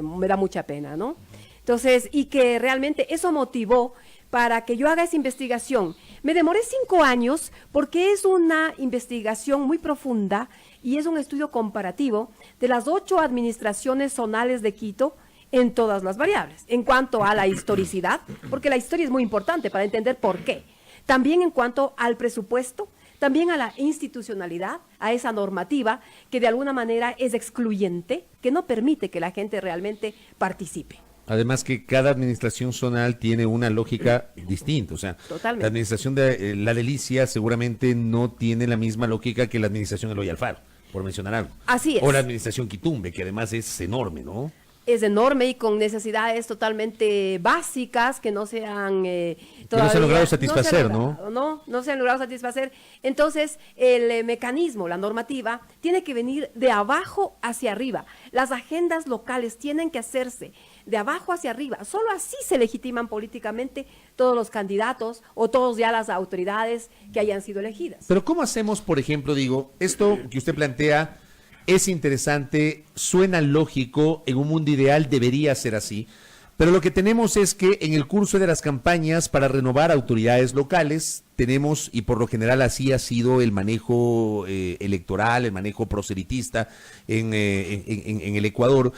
me da mucha pena, ¿no? Entonces, y que realmente eso motivó para que yo haga esa investigación. Me demoré 5 años porque es una investigación muy profunda y es un estudio comparativo de las 8 administraciones zonales de Quito en todas las variables. En cuanto a la historicidad, porque la historia es muy importante para entender por qué. También en cuanto al presupuesto, también a la institucionalidad, a esa normativa que de alguna manera es excluyente, que no permite que la gente realmente participe. Además que cada administración zonal tiene una lógica distinta, o sea, Totalmente. la administración de La Delicia seguramente no tiene la misma lógica que la administración de Eloy Alfaro, por mencionar algo. Así es. O la administración Quitumbe, que además es enorme, ¿no? Es enorme y con necesidades totalmente básicas que no se han no se han logrado satisfacer, No se han logrado satisfacer. Entonces, el mecanismo, la normativa, tiene que venir de abajo hacia arriba. Las agendas locales tienen que hacerse de abajo hacia arriba. Solo así se legitiman políticamente todos los candidatos o todos ya las autoridades que hayan sido elegidas. Pero ¿cómo hacemos, por ejemplo, digo, esto que usted plantea es interesante, suena lógico, en un mundo ideal debería ser así, pero lo que tenemos es que en el curso de las campañas para renovar autoridades locales, tenemos, y por lo general así ha sido el manejo electoral, el manejo proselitista en el Ecuador,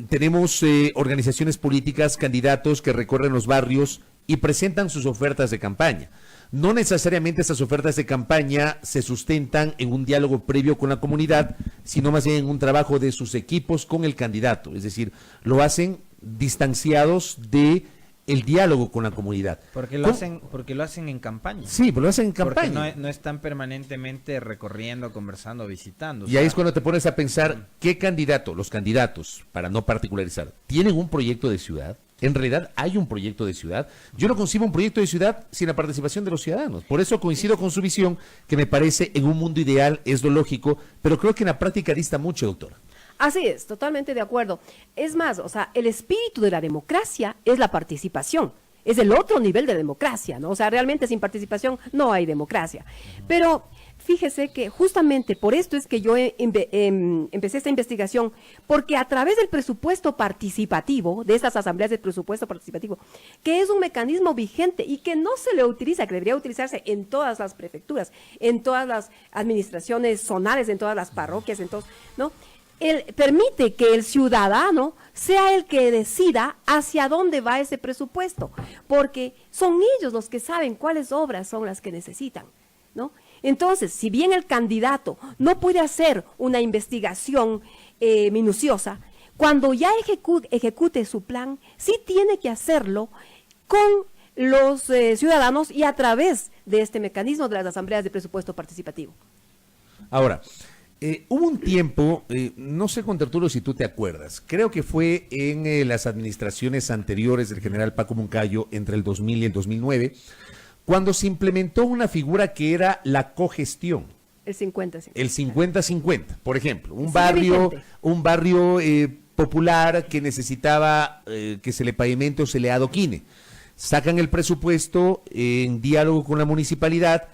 tenemos organizaciones políticas, candidatos que recorren los barrios y presentan sus ofertas de campaña. No necesariamente esas ofertas de campaña se sustentan en un diálogo previo con la comunidad, sino más bien en un trabajo de sus equipos con el candidato. Es decir, lo hacen distanciados de el diálogo con la comunidad. Porque lo hacen en campaña. Sí, pero lo hacen en campaña. Porque no están permanentemente recorriendo, conversando, visitando. Y ahí es cuando te pones a pensar, ¿qué candidato? Los candidatos, para no particularizar, ¿tienen un proyecto de ciudad? En realidad hay un proyecto de ciudad. Yo no concibo un proyecto de ciudad sin la participación de los ciudadanos. Por eso coincido con su visión, que me parece en un mundo ideal es lo lógico, pero creo que en la práctica dista mucho, doctora. Así es, totalmente de acuerdo. Es más, o sea, el espíritu de la democracia es la participación. Es el otro nivel de democracia, ¿no? O sea, realmente sin participación no hay democracia. Pero fíjese que justamente por esto es que yo empecé esta investigación, porque a través del presupuesto participativo, de estas asambleas de presupuesto participativo, que es un mecanismo vigente y que no se le utiliza, que debería utilizarse en todas las prefecturas, en todas las administraciones zonales, en todas las parroquias, en todos, ¿no? Él permite que el ciudadano sea el que decida hacia dónde va ese presupuesto, porque son ellos los que saben cuáles obras son las que necesitan, ¿no? Entonces, si bien el candidato no puede hacer una investigación minuciosa, cuando ya ejecute su plan, sí tiene que hacerlo con los ciudadanos y a través de este mecanismo de las asambleas de presupuesto participativo. Ahora, hubo un tiempo, no sé, Juan Arturo, si tú te acuerdas, creo que fue en las administraciones anteriores del general Paco Moncayo, entre el 2000 y el 2009, cuando se implementó una figura que era la cogestión. El 50-50. El 50-50, por ejemplo, un Sigue barrio popular que necesitaba que se le pavimente o se le adoquine. Sacan el presupuesto en diálogo con la municipalidad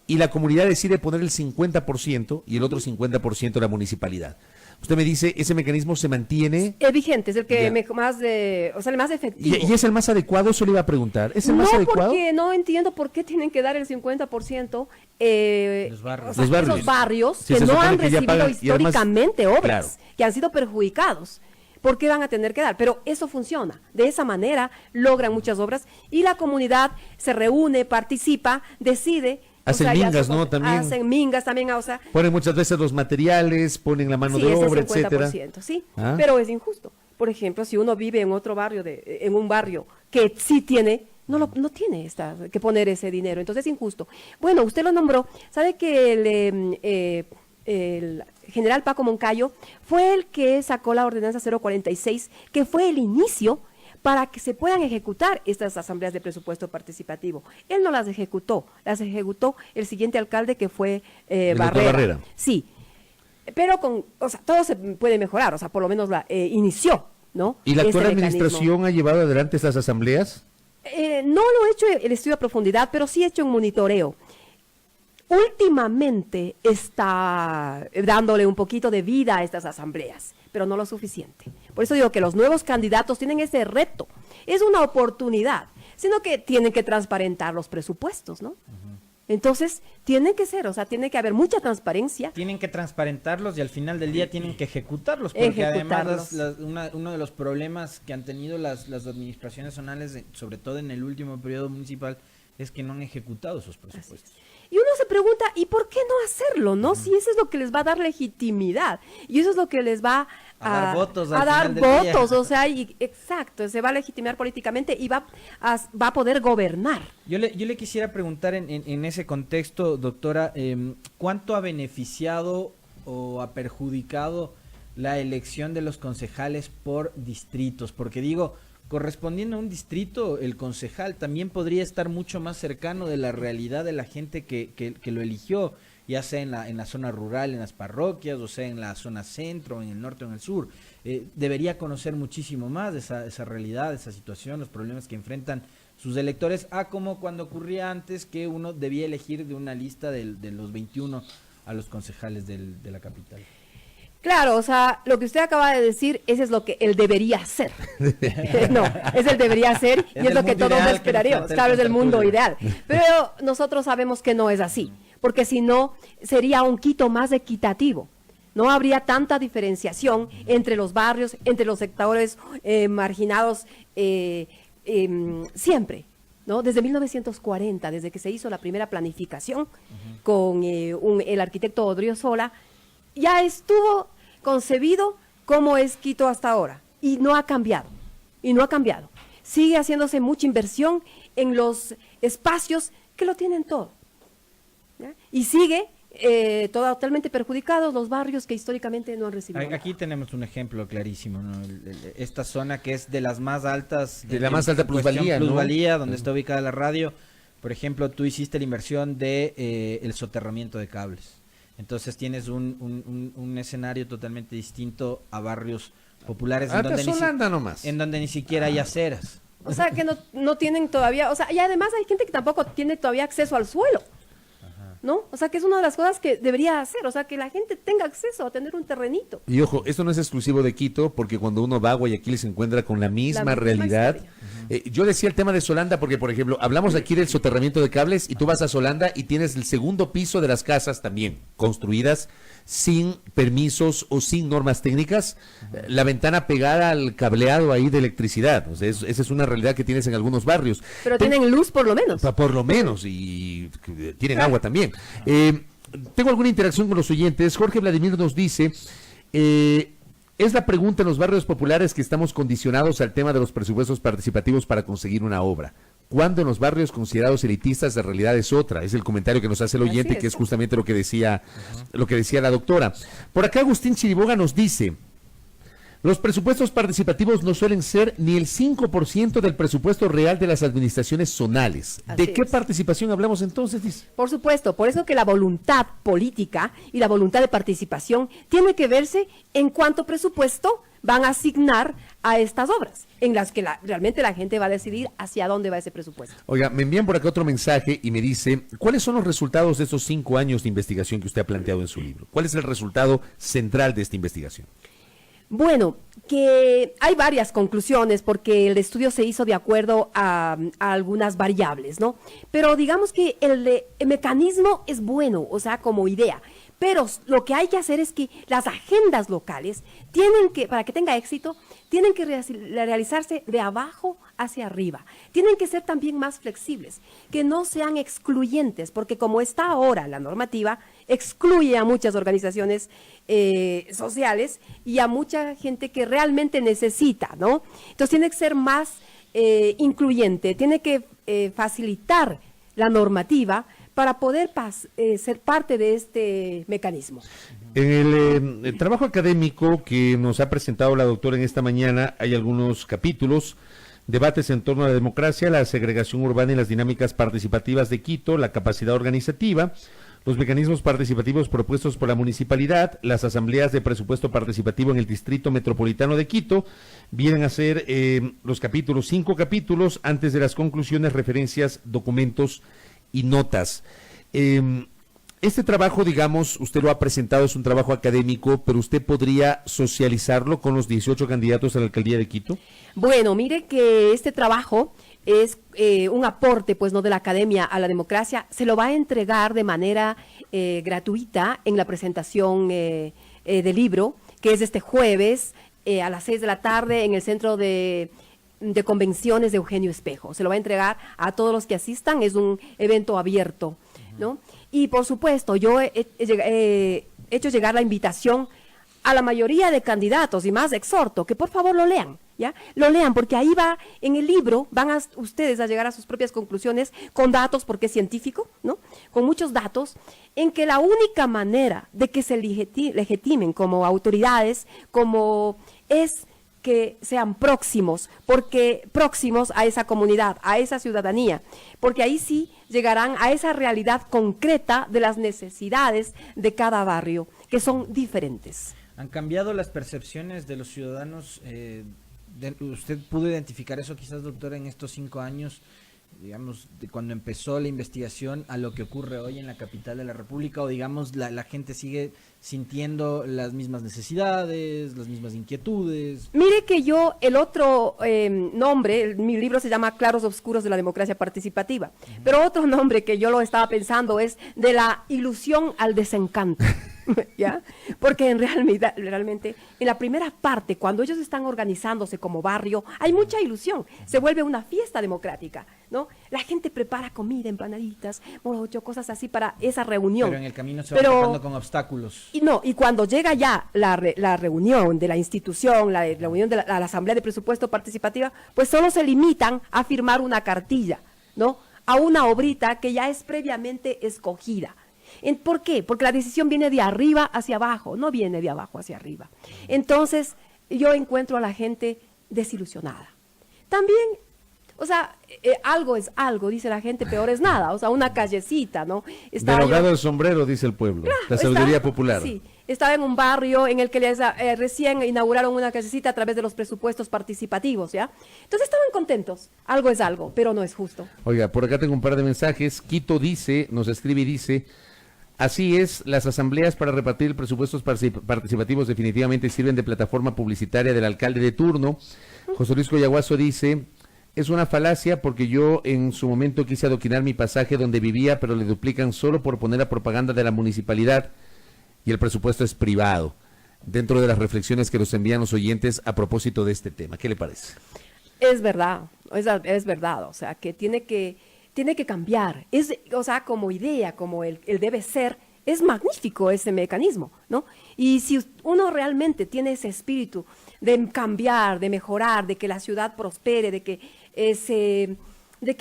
y la comunidad decide poner el 50% y el otro 50% la municipalidad. Usted me dice, ¿ese mecanismo se mantiene? Es vigente, es el que Ya. el más efectivo. ¿Y es el más adecuado? Eso le iba a preguntar. ¿Es el más No, adecuado? porque no entiendo por qué tienen que dar el 50% Los barrios. o sea, Los barrios. esos barrios Sí, que se no supone han que ya recibido pagan, y además, históricamente obras, claro, que han sido perjudicados. ¿Por qué van a tener que dar? Pero eso funciona. De esa manera logran muchas obras y la comunidad se reúne, participa, decide. Hacen ya mingas, se- ¿no? También. Hacen mingas también, o sea, Ponen muchas veces los materiales, ponen la mano sí, de ese obra, 50%, etcétera. sí, Ah. pero es injusto. Por ejemplo, si uno vive en otro barrio, en un barrio que sí tiene, no tiene que poner ese dinero, entonces es injusto. Bueno, usted lo nombró, sabe que el general Paco Moncayo fue el que sacó la ordenanza 046, que fue el inicio para que se puedan ejecutar estas asambleas de presupuesto participativo. Él no las ejecutó el siguiente alcalde, que fue El doctor Barrera. Sí, pero todo se puede mejorar, o sea, por lo menos inició, ¿no? ¿Y la actual Ese mecanismo. administración ha llevado adelante estas asambleas? No lo he hecho el estudio a profundidad, pero sí he hecho un monitoreo. últimamente está dándole un poquito de vida a estas asambleas, pero no lo suficiente. Por eso digo que los nuevos candidatos tienen ese reto. Es una oportunidad, sino que tienen que transparentar los presupuestos, ¿no? Entonces, tienen que ser, o sea, tiene que haber mucha transparencia. Tienen que transparentarlos y al final del día tienen que ejecutarlos, porque además uno de los problemas que han tenido las administraciones zonales, sobre todo en el último periodo municipal, es que no han ejecutado esos presupuestos. Y uno se pregunta, ¿y por qué no hacerlo, no? Si eso es lo que les va a dar legitimidad, y eso es lo que les va a dar votos, o sea, exacto, se va a legitimar políticamente y va a poder gobernar. Yo le quisiera preguntar en ese contexto, doctora, ¿cuánto ha beneficiado o ha perjudicado la elección de los concejales por distritos? Porque digo, correspondiendo a un distrito, el concejal también podría estar mucho más cercano de la realidad de la gente que lo eligió, ya sea en la zona rural, en las parroquias, o sea en la zona centro, en el norte o en el sur. Debería conocer muchísimo más de esa realidad, esa situación, los problemas que enfrentan sus electores, como cuando ocurría antes que uno debía elegir de una lista de los 21 a los concejales de la capital. Claro, o sea, lo que usted acaba de decir, ese es lo que él debería hacer. No, es el debería hacer y es lo que todos esperaríamos. Claro, es el mundo ideal. Pero nosotros sabemos que no es así, porque si no, sería un Quito más equitativo. No habría tanta diferenciación entre los barrios, entre los sectores marginados siempre, ¿no? Desde 1940, desde que se hizo la primera planificación con el arquitecto Odriozola, ya estuvo concebido cómo es Quito hasta ahora y no ha cambiado, sigue haciéndose mucha inversión en los espacios que lo tienen todo, ¿ya? Y sigue totalmente perjudicados los barrios que históricamente no han recibido. Aquí tenemos un ejemplo clarísimo, ¿no? Esta zona que es de las más altas, de la más alta plusvalía, ¿no? Donde está ubicada la radio. Por ejemplo, tú hiciste la inversión de el soterramiento de cables. Entonces tienes un escenario totalmente distinto a barrios populares en donde ni siquiera hay aceras. O sea, que no tienen todavía, o sea, y además hay gente que tampoco tiene todavía acceso al suelo, ¿no? O sea, que es una de las cosas que debería hacer, o sea, que la gente tenga acceso a tener un terrenito. Y ojo, esto no es exclusivo de Quito, porque cuando uno va a Guayaquil se encuentra con la misma realidad. Yo decía el tema de Solanda porque, por ejemplo, hablamos aquí del soterramiento de cables y tú vas a Solanda y tienes el segundo piso de las casas también construidas sin permisos o sin normas técnicas, la ventana pegada al cableado ahí de electricidad. O sea, esa es una realidad que tienes en algunos barrios. Pero tienen luz por lo menos. Por lo menos, y tienen agua también. Tengo alguna interacción con los oyentes. Jorge Vladimir nos dice... es la pregunta en los barrios populares que estamos condicionados al tema de los presupuestos participativos para conseguir una obra. ¿Cuándo en los barrios considerados elitistas la realidad es otra? Es el comentario que nos hace el oyente, que es justamente lo que decía la doctora. Por acá Agustín Chiriboga nos dice: los presupuestos participativos no suelen ser ni el 5% del presupuesto real de las administraciones zonales. ¿De qué participación hablamos entonces? Dice. Por supuesto, por eso que la voluntad política y la voluntad de participación tiene que verse en cuánto presupuesto van a asignar a estas obras, en las que realmente la gente va a decidir hacia dónde va ese presupuesto. Oiga, me envían por acá otro mensaje y me dice: ¿cuáles son los resultados de esos 5 años de investigación que usted ha planteado en su libro? ¿Cuál es el resultado central de esta investigación? Bueno, que hay varias conclusiones porque el estudio se hizo de acuerdo a algunas variables, ¿no? Pero digamos que el mecanismo es bueno, o sea, como idea. Pero lo que hay que hacer es que las agendas locales tienen que, para que tenga éxito, tienen que realizarse de abajo hacia arriba. Tienen que ser también más flexibles, que no sean excluyentes, porque como está ahora la normativa, excluye a muchas organizaciones sociales y a mucha gente que realmente necesita, ¿no? Entonces tiene que ser más incluyente, tiene que facilitar la normativa para poder ser parte de este mecanismo. En el trabajo académico que nos ha presentado la doctora en esta mañana hay algunos capítulos: debates en torno a la democracia, la segregación urbana y las dinámicas participativas de Quito, la capacidad organizativa, los mecanismos participativos propuestos por la municipalidad, las asambleas de presupuesto participativo en el Distrito Metropolitano de Quito. Vienen a ser los capítulos, 5 capítulos, antes de las conclusiones, referencias, documentos y notas. Este trabajo, digamos, usted lo ha presentado, es un trabajo académico, pero usted podría socializarlo con los 18 candidatos a la alcaldía de Quito. Bueno, mire que este trabajo es un aporte, pues, no de la academia a la democracia. Se lo va a entregar de manera gratuita en la presentación del libro, que es este jueves a las 6 de la tarde en el Centro de Convenciones de Eugenio Espejo. Se lo va a entregar a todos los que asistan, es un evento abierto, ¿no? Y por supuesto, yo he hecho llegar la invitación a la mayoría de candidatos y más exhorto que por favor lo lean, ¿ya? Lo lean porque ahí va, en el libro, van ustedes a llegar a sus propias conclusiones con datos, porque es científico, ¿no? Con muchos datos, en que la única manera de que se legitimen como autoridades, como es que sean próximos a esa comunidad, a esa ciudadanía, porque ahí sí llegarán a esa realidad concreta de las necesidades de cada barrio, que son diferentes. ¿Han cambiado las percepciones de los ciudadanos? ¿Usted pudo identificar eso quizás, doctora, en estos 5 años, digamos, de cuando empezó la investigación a lo que ocurre hoy en la capital de la República? O digamos, la gente sigue sintiendo las mismas necesidades, las mismas inquietudes. Mire que yo, el otro nombre, mi libro se llama Claros Oscuros de la Democracia Participativa, pero otro nombre que yo lo estaba pensando es de la ilusión al desencanto. ¿Ya? Porque realmente en la primera parte, cuando ellos están organizándose como barrio, hay mucha ilusión, se vuelve una fiesta democrática, ¿no? La gente prepara comida, empanaditas, morocho, cosas así para esa reunión. Pero en el camino se va topando con obstáculos. Y cuando llega ya la reunión de la institución, la reunión de la Asamblea de Presupuesto Participativa, pues solo se limitan a firmar una cartilla, ¿no? A una obrita que ya es previamente escogida. ¿Por qué? Porque la decisión viene de arriba hacia abajo, no viene de abajo hacia arriba. Entonces, yo encuentro a la gente desilusionada. También, o sea, algo es algo, dice la gente, peor es nada. O sea, una callecita, ¿no? Derogado el sombrero, dice el pueblo, la sabiduría popular. Sí, estaba en un barrio en el que recién inauguraron una callecita a través de los presupuestos participativos, ¿ya? Entonces estaban contentos. Algo es algo, pero no es justo. Oiga, por acá tengo un par de mensajes. Quito dice, nos escribe y dice: así es, las asambleas para repartir presupuestos participativos definitivamente sirven de plataforma publicitaria del alcalde de turno. José Luis Coyaguazo dice: es una falacia porque yo en su momento quise adoquinar mi pasaje donde vivía, pero le duplican solo por poner la propaganda de la municipalidad y el presupuesto es privado. Dentro de las reflexiones que nos envían los oyentes a propósito de este tema, ¿qué le parece? Es verdad, es verdad, o sea, que tiene que cambiar, o sea, como idea, como el debe ser, es magnífico ese mecanismo, ¿no? Y si uno realmente tiene ese espíritu de cambiar, de mejorar, de que la ciudad prospere, de que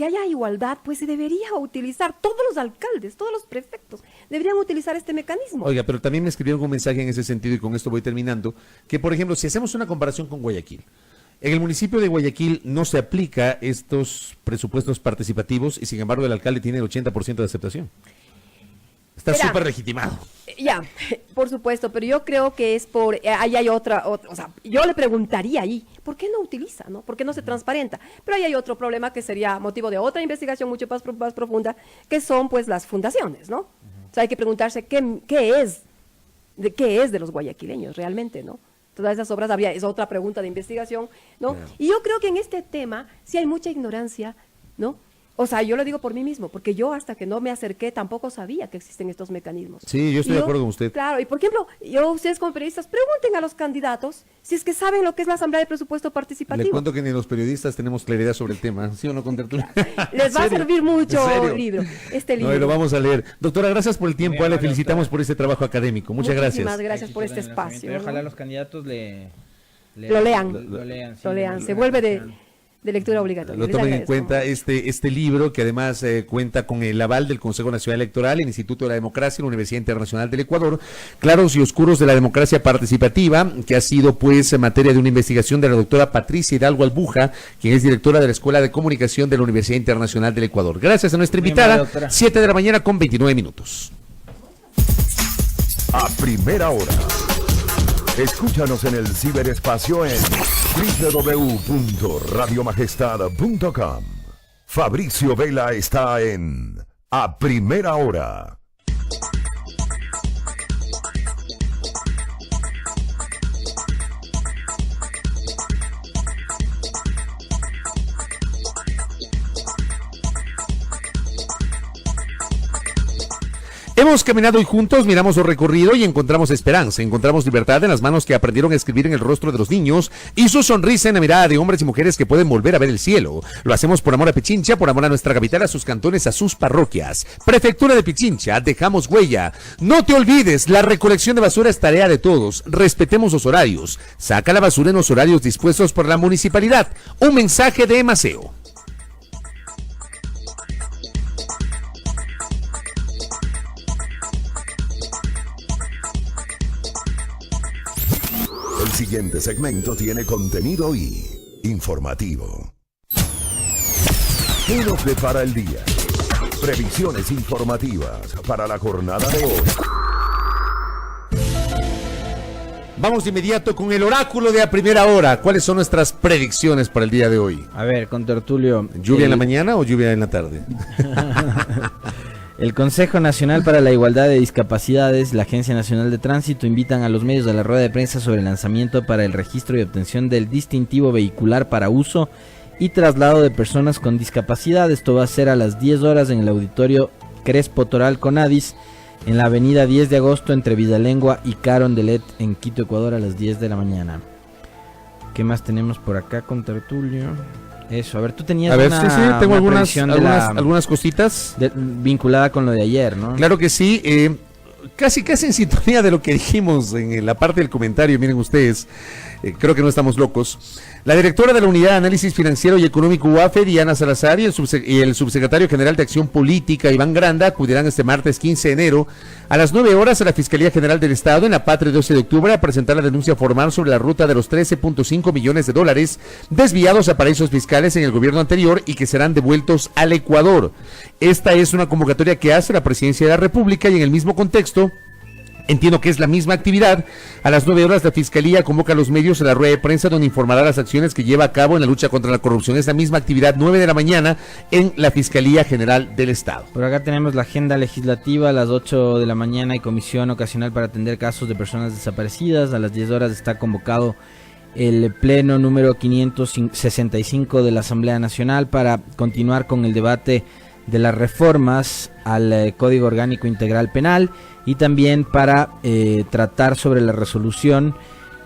haya igualdad, pues se debería utilizar, todos los alcaldes, todos los prefectos, deberían utilizar este mecanismo. Oiga, pero también me escribieron un mensaje en ese sentido, y con esto voy terminando, que por ejemplo, si hacemos una comparación con Guayaquil, en el municipio de Guayaquil no se aplica estos presupuestos participativos y sin embargo el alcalde tiene el 80% de aceptación. Está súper legitimado. Ya, por supuesto, pero yo creo que es ahí hay otra, o sea, yo le preguntaría ahí, ¿por qué no utiliza, no? ¿Por qué no se transparenta? Pero ahí hay otro problema que sería motivo de otra investigación mucho más profunda, que son pues las fundaciones, ¿no? O sea, hay que preguntarse qué es de los guayaquileños realmente, ¿no? Todas esas obras es otra pregunta de investigación, ¿no? Claro. Y yo creo que en este tema sí hay mucha ignorancia, ¿no? O sea, yo lo digo por mí mismo, porque yo hasta que no me acerqué tampoco sabía que existen estos mecanismos. Sí, yo estoy de acuerdo con usted. Claro, y por ejemplo, ustedes como periodistas, pregunten a los candidatos si es que saben lo que es la Asamblea de Presupuesto Participativo. Le cuento que ni los periodistas tenemos claridad sobre el tema, ¿sí o no, Contertulio? Les va a servir mucho este libro. No, y lo vamos a leer. Doctora, gracias por el tiempo, le felicitamos por este trabajo académico. Muchas gracias. Muchísimas gracias por este espacio. Ojalá los candidatos lo lean. Se vuelve de lectura obligatoria. Lo tomen en cuenta este libro, que además cuenta con el aval del Consejo Nacional Electoral, el Instituto de la Democracia y la Universidad Internacional del Ecuador, Claros y Oscuros de la Democracia Participativa, que ha sido pues materia de una investigación de la doctora Patricia Hidalgo Albuja, quien es directora de la Escuela de Comunicación de la Universidad Internacional del Ecuador. Gracias a nuestra invitada, 7 de la mañana con 29 minutos. A primera hora. Escúchanos en el ciberespacio en www.radiomajestad.com. Fabricio Vela está en A Primera Hora. Hemos caminado hoy juntos, miramos su recorrido y encontramos esperanza, encontramos libertad en las manos que aprendieron a escribir en el rostro de los niños y su sonrisa en la mirada de hombres y mujeres que pueden volver a ver el cielo. Lo hacemos por amor a Pichincha, por amor a nuestra capital, a sus cantones, a sus parroquias. Prefectura de Pichincha, dejamos huella. No te olvides, la recolección de basura es tarea de todos. Respetemos los horarios. Saca la basura en los horarios dispuestos por la municipalidad. Un mensaje de Maceo. El siguiente segmento tiene contenido y informativo. ¿Qué nos depara el día? Previsiones informativas para la jornada de hoy. Vamos de inmediato con el oráculo de a primera hora. ¿Cuáles son nuestras predicciones para el día de hoy? A ver, con Tertulio. ¿Lluvia en la mañana o lluvia en la tarde? El Consejo Nacional para la Igualdad de Discapacidades, la Agencia Nacional de Tránsito invitan a los medios a la rueda de prensa sobre el lanzamiento para el registro y obtención del distintivo vehicular para uso y traslado de personas con discapacidad. Esto va a ser a las 10 horas en el auditorio Crespo Toral Conadis, en la avenida 10 de agosto entre Vidalengua y Carondelet en Quito, Ecuador, a las 10 de la mañana. ¿Qué más tenemos por acá con Tertulio? Eso, a ver, tú tenías tengo una algunas cositas vinculada con lo de ayer, ¿no? Claro que sí, casi en sintonía de lo que dijimos en la parte del comentario. Miren ustedes, creo que no estamos locos. La directora de la Unidad de Análisis Financiero y Económico UAFE, Diana Salazar, y el subsecretario general de Acción Política, Iván Granda, acudirán este martes 15 de enero a las 9 horas a la Fiscalía General del Estado en la Patria 12 de octubre a presentar la denuncia formal sobre la ruta de los 13.5 millones de dólares desviados a paraísos fiscales en el gobierno anterior y que serán devueltos al Ecuador. Esta es una convocatoria que hace la Presidencia de la República y en el mismo contexto, entiendo que es la misma actividad. A las 9 horas la Fiscalía convoca a los medios a la rueda de prensa donde informará las acciones que lleva a cabo en la lucha contra la corrupción. Es la misma actividad, 9 de la mañana en la Fiscalía General del Estado. Por acá tenemos la agenda legislativa. A las 8 de la mañana hay comisión ocasional para atender casos de personas desaparecidas. A las 10 horas está convocado el pleno número 565 de la Asamblea Nacional para continuar con el debate de las reformas al Código Orgánico Integral Penal y también para tratar sobre la resolución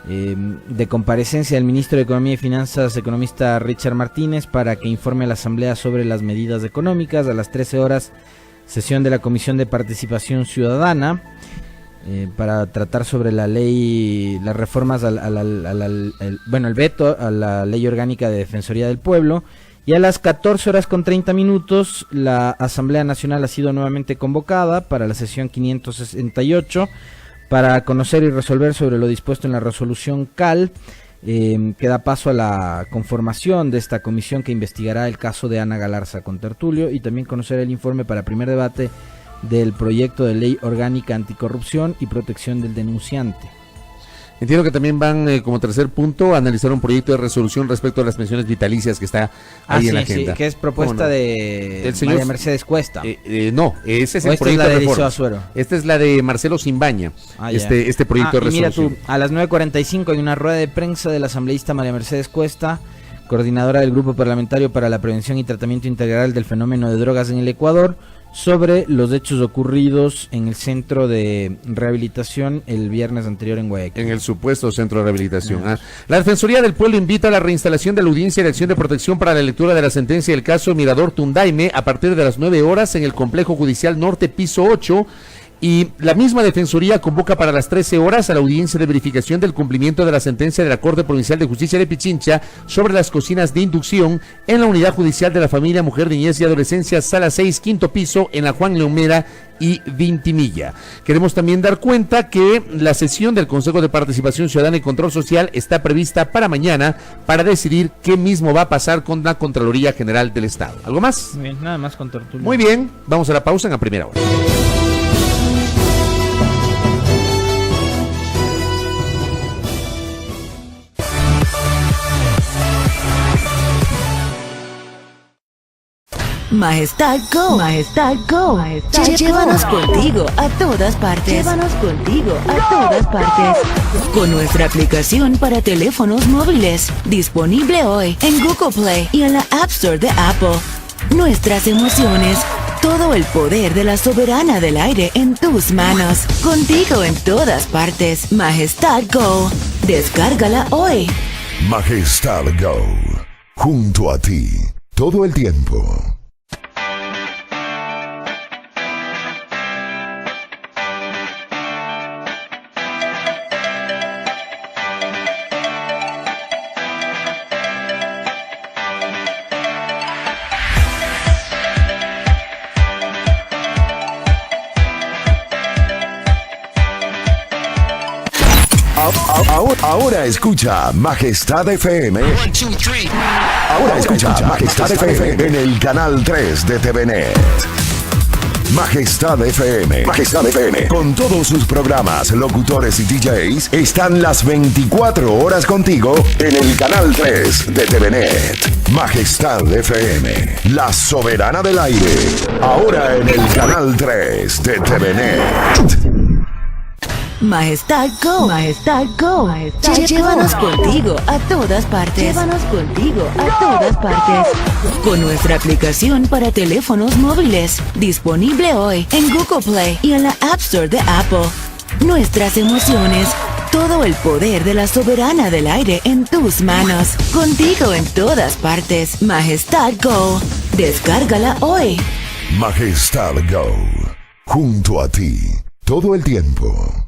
de comparecencia del ministro de Economía y Finanzas, economista Richard Martínez, para que informe a la Asamblea sobre las medidas económicas. A las 13 horas, sesión de la Comisión de Participación Ciudadana para tratar sobre la ley, las reformas el veto a la Ley Orgánica de Defensoría del Pueblo. Y a las 14 horas con 30 minutos, la Asamblea Nacional ha sido nuevamente convocada para la sesión 568 para conocer y resolver sobre lo dispuesto en la resolución CAL, que da paso a la conformación de esta comisión que investigará el caso de Ana Galarza con Tertulio, y también conocer el informe para primer debate del proyecto de ley orgánica anticorrupción y protección del denunciante. Entiendo que también van, como tercer punto, a analizar un proyecto de resolución respecto a las pensiones vitalicias que está ahí en la agenda. Sí, que es propuesta de María Mercedes Cuesta. No, ese es el proyecto de reforma. Esta es la de Marcelo Simbaña, este proyecto de resolución. Mira tú, a las 9:45 hay una rueda de prensa de la asambleísta María Mercedes Cuesta, coordinadora del Grupo Parlamentario para la Prevención y Tratamiento Integral del Fenómeno de Drogas en el Ecuador, sobre los hechos ocurridos en el centro de rehabilitación el viernes anterior en Guayaquil. En el supuesto centro de rehabilitación. La Defensoría del Pueblo invita a la reinstalación de la audiencia de acción de protección para la lectura de la sentencia del caso Mirador Tundaime a partir de las 9 horas en el Complejo Judicial Norte, piso 8. Y la misma Defensoría convoca para las 13 horas a la audiencia de verificación del cumplimiento de la sentencia de la Corte Provincial de Justicia de Pichincha sobre las cocinas de inducción en la Unidad Judicial de la Familia, Mujer, Niñez y Adolescencia, Sala 6, quinto piso, en la Juan Leomera y Vintimilla. Queremos también dar cuenta que la sesión del Consejo de Participación Ciudadana y Control Social está prevista para mañana para decidir qué mismo va a pasar con la Contraloría General del Estado. ¿Algo más? Muy bien, nada más con Tertulio. Muy bien, vamos a la pausa en la primera hora. Majestad Go. Majestad Go. Llévanos contigo a todas partes. Llévanos contigo a todas partes. Con nuestra aplicación para teléfonos móviles, disponible hoy en Google Play y en la App Store de Apple. Nuestras emociones, Todo el poder de la soberana del aire en tus manos. Contigo en todas partes. Majestad Go. Descárgala hoy. Majestad Go. Junto a ti. Todo el tiempo. Ahora escucha Majestad FM. Ahora escucha Majestad FM en el canal 3 de TVNet. Majestad FM. Majestad FM. Con todos sus programas, locutores y DJs, están las 24 horas contigo en el canal 3 de TVNet. Majestad FM. La soberana del aire. Ahora en el canal 3 de TVNet. Majestad Go. Majestad Go. Llévanos contigo a todas partes. Llévanos contigo a todas partes. Con nuestra aplicación para teléfonos móviles. Disponible hoy en Google Play y en la App Store de Apple. Nuestras emociones. Todo el poder de la soberana del aire en tus manos. Contigo en todas partes. Majestad Go. Descárgala hoy. Majestad Go. Junto a ti. Todo el tiempo.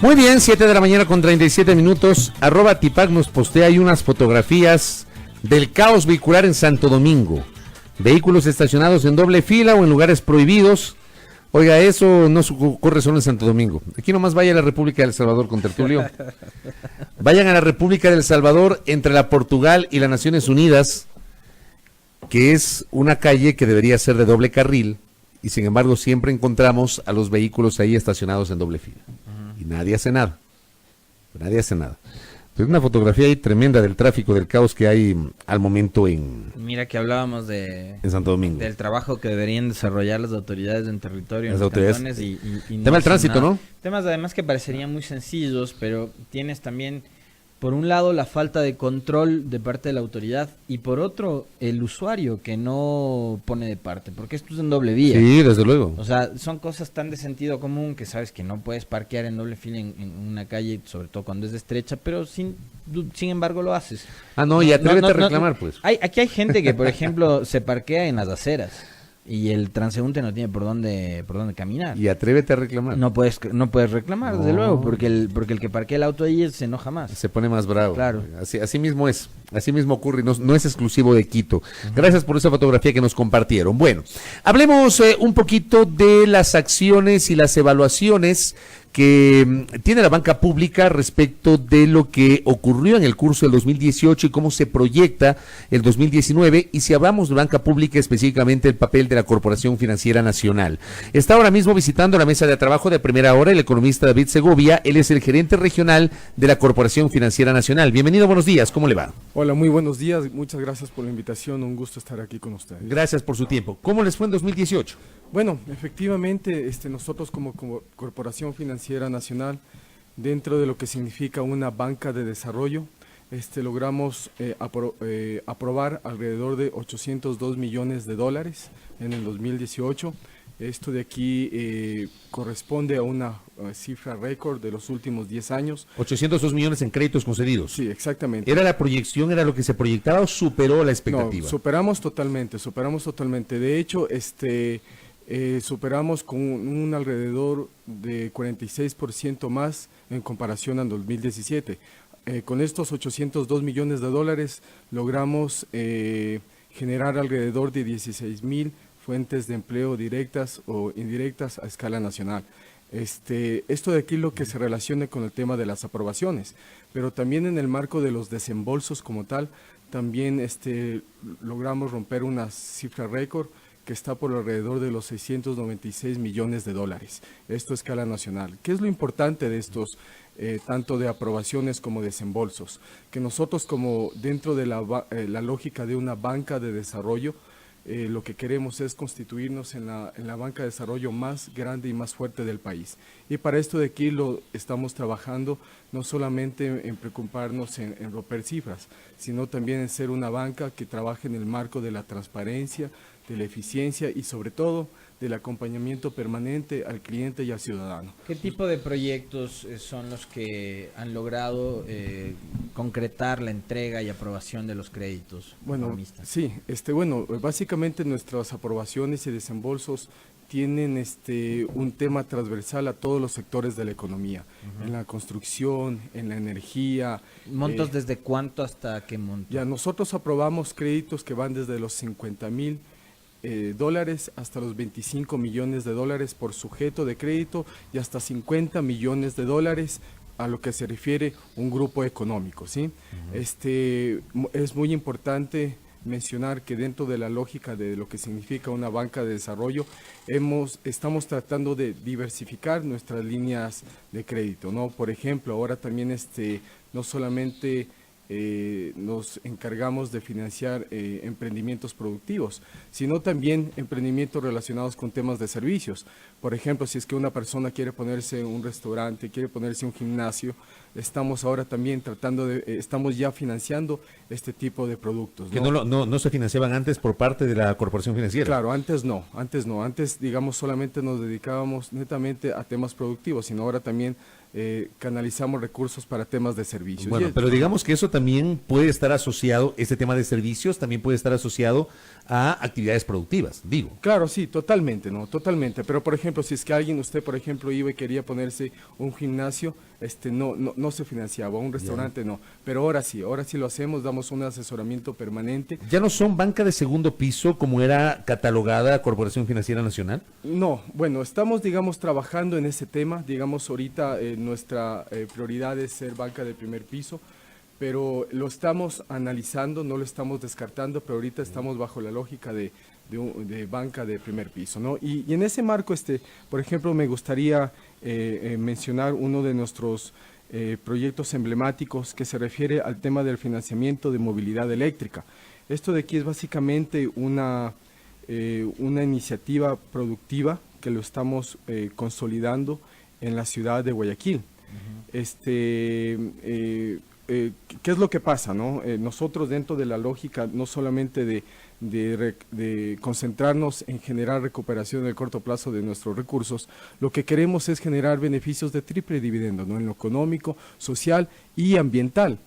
Muy bien, 7 de la mañana con 37 minutos. @Tipac nos postea ahí unas fotografías del caos vehicular en Santo Domingo. Vehículos estacionados en doble fila o en lugares prohibidos. Oiga, eso no ocurre solo en Santo Domingo. Aquí nomás vaya a la República del Salvador con tertulio. Vayan a la República del Salvador entre la Portugal y las Naciones Unidas, que es una calle que debería ser de doble carril, y sin embargo siempre encontramos a los vehículos ahí estacionados en doble fila. Y nadie hace nada. Nadie hace nada. Es una fotografía ahí tremenda del tráfico, del caos que hay al momento en Mira que hablábamos en Santo Domingo. del trabajo que deberían desarrollar las autoridades en territorio, Las en los autoridades. cantones y no Tema del hacen tránsito, nada. ¿no? Temas además que parecerían muy sencillos, pero tienes también, por un lado, la falta de control de parte de la autoridad y por otro, el usuario que no pone de parte, porque esto es en doble vía. Sí, desde luego. O sea, son cosas tan de sentido común que sabes que no puedes parquear en doble fila en una calle, sobre todo cuando es estrecha, pero sin embargo lo haces. Ah, no, y atrévete a reclamar, pues. Aquí hay gente que, por ejemplo, se parquea en las aceras y el transeúnte no tiene por dónde caminar. Y atrévete a reclamar. No puedes reclamar, desde No. luego, porque el que parquea el auto ahí se enoja más. Se pone más bravo. Claro. Así mismo es. Así mismo ocurre. No es exclusivo de Quito. Gracias por esa fotografía que nos compartieron. Bueno, hablemos un poquito de las acciones y las evaluaciones que tiene la banca pública respecto de lo que ocurrió en el curso del 2018 y cómo se proyecta el 2019, y si hablamos de banca pública, específicamente el papel de la Corporación Financiera Nacional. Está ahora mismo visitando la mesa de trabajo de primera hora el economista David Segovia. Él es el gerente regional de la Corporación Financiera Nacional. Bienvenido, buenos días, ¿cómo le va? Hola, muy buenos días, muchas gracias por la invitación, un gusto estar aquí con ustedes. Gracias por su tiempo. ¿Cómo les fue en 2018? Bueno, efectivamente, nosotros como Corporación Financiera Nacional, dentro de lo que significa una banca de desarrollo, logramos aprobar alrededor de 802 millones de dólares en el 2018. Esto de aquí corresponde a una cifra récord de los últimos 10 años. 802 millones en créditos concedidos. Sí, exactamente. ¿Era la proyección, era lo que se proyectaba o superó la expectativa? No, superamos totalmente. De hecho, superamos con un alrededor de 46% más en comparación al 2017. Con estos 802 millones de dólares logramos generar alrededor de 16,000 fuentes de empleo directas o indirectas a escala nacional. Esto de aquí lo que se relaciona con el tema de las aprobaciones, pero también en el marco de los desembolsos como tal, también logramos romper una cifra récord que está por alrededor de los 696 millones de dólares. Esto a escala nacional. ¿Qué es lo importante de estos, tanto de aprobaciones como desembolsos? Que nosotros, como dentro de la lógica de una banca de desarrollo, lo que queremos es constituirnos en la banca de desarrollo más grande y más fuerte del país. Y para esto de aquí lo estamos trabajando no solamente en preocuparnos en romper cifras, sino también en ser una banca que trabaje en el marco de la transparencia, de la eficiencia y sobre todo del acompañamiento permanente al cliente y al ciudadano. ¿Qué tipo de proyectos son los que han logrado concretar la entrega y aprobación de los créditos? Bueno, sí, básicamente nuestras aprobaciones y desembolsos tienen un tema transversal a todos los sectores de la economía, en la construcción, en la energía. ¿Montos desde cuánto hasta qué monto? Ya nosotros aprobamos créditos que van desde los 50,000 dólares hasta los 25 millones de dólares por sujeto de crédito y hasta 50 millones de dólares a lo que se refiere un grupo económico, ¿sí? Es muy importante mencionar que dentro de la lógica de lo que significa una banca de desarrollo, estamos tratando de diversificar nuestras líneas de crédito, ¿no? Por ejemplo, ahora también no solamente nos encargamos de financiar emprendimientos productivos, sino también emprendimientos relacionados con temas de servicios. Por ejemplo, si es que una persona quiere ponerse un restaurante, quiere ponerse un gimnasio, estamos ahora también estamos ya financiando este tipo de productos, ¿no? Que no se financiaban antes por parte de la corporación financiera. Claro, antes digamos solamente nos dedicábamos netamente a temas productivos, sino ahora también canalizamos recursos para temas de servicios. Bueno, pero digamos que eso también puede estar asociado, este tema de servicios también puede estar asociado a actividades productivas, digo. Claro, sí, totalmente, ¿no? Totalmente. Pero, por ejemplo, si es que usted, por ejemplo, iba y quería ponerse un gimnasio, no se financiaba, un restaurante no. Pero ahora sí lo hacemos, damos un asesoramiento permanente. ¿Ya no son banca de segundo piso como era catalogada Corporación Financiera Nacional? No, bueno, estamos, digamos, trabajando en ese tema. Digamos, ahorita nuestra prioridad es ser banca de primer piso, pero lo estamos analizando, no lo estamos descartando, pero ahorita estamos bajo la lógica de banca de primer piso, ¿no? Y en ese marco, por ejemplo, me gustaría mencionar uno de nuestros proyectos emblemáticos que se refiere al tema del financiamiento de movilidad eléctrica. Esto de aquí es básicamente una iniciativa productiva que lo estamos consolidando en la ciudad de Guayaquil. ¿Qué es lo que pasa, no? Nosotros, dentro de la lógica no solamente de concentrarnos en generar recuperación en el corto plazo de nuestros recursos, lo que queremos es generar beneficios de triple dividendo, ¿no? En lo económico, social y ambiental.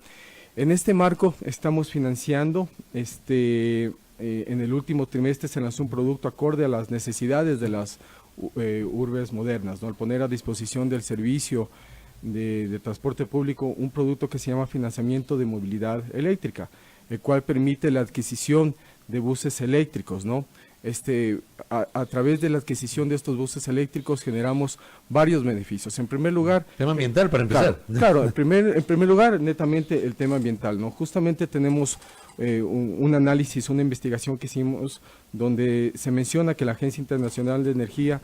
En este marco estamos financiando, en el último trimestre se lanzó un producto acorde a las necesidades de las urbes modernas, ¿no? Al poner a disposición del servicio de transporte público un producto que se llama financiamiento de movilidad eléctrica, el cual permite la adquisición de buses eléctricos, ¿no? A través de la adquisición de estos buses eléctricos generamos varios beneficios. En primer lugar, tema ambiental para empezar. Claro, en primer lugar, netamente el tema ambiental, ¿no? Justamente tenemos un análisis, una investigación que hicimos donde se menciona que la Agencia Internacional de Energía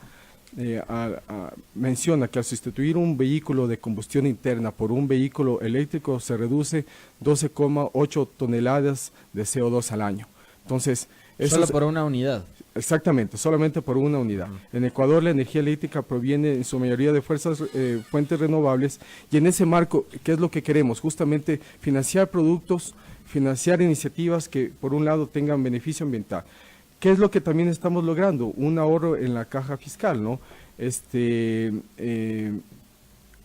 menciona que al sustituir un vehículo de combustión interna por un vehículo eléctrico se reduce 12,8 toneladas de CO2 al año. Entonces, solo por una unidad. Exactamente, solamente por una unidad. En Ecuador la energía eléctrica proviene en su mayoría de fuentes renovables, y en ese marco, ¿qué es lo que queremos? Justamente financiar productos, financiar iniciativas que por un lado tengan beneficio ambiental. ¿Qué es lo que también estamos logrando? Un ahorro en la caja fiscal, ¿no?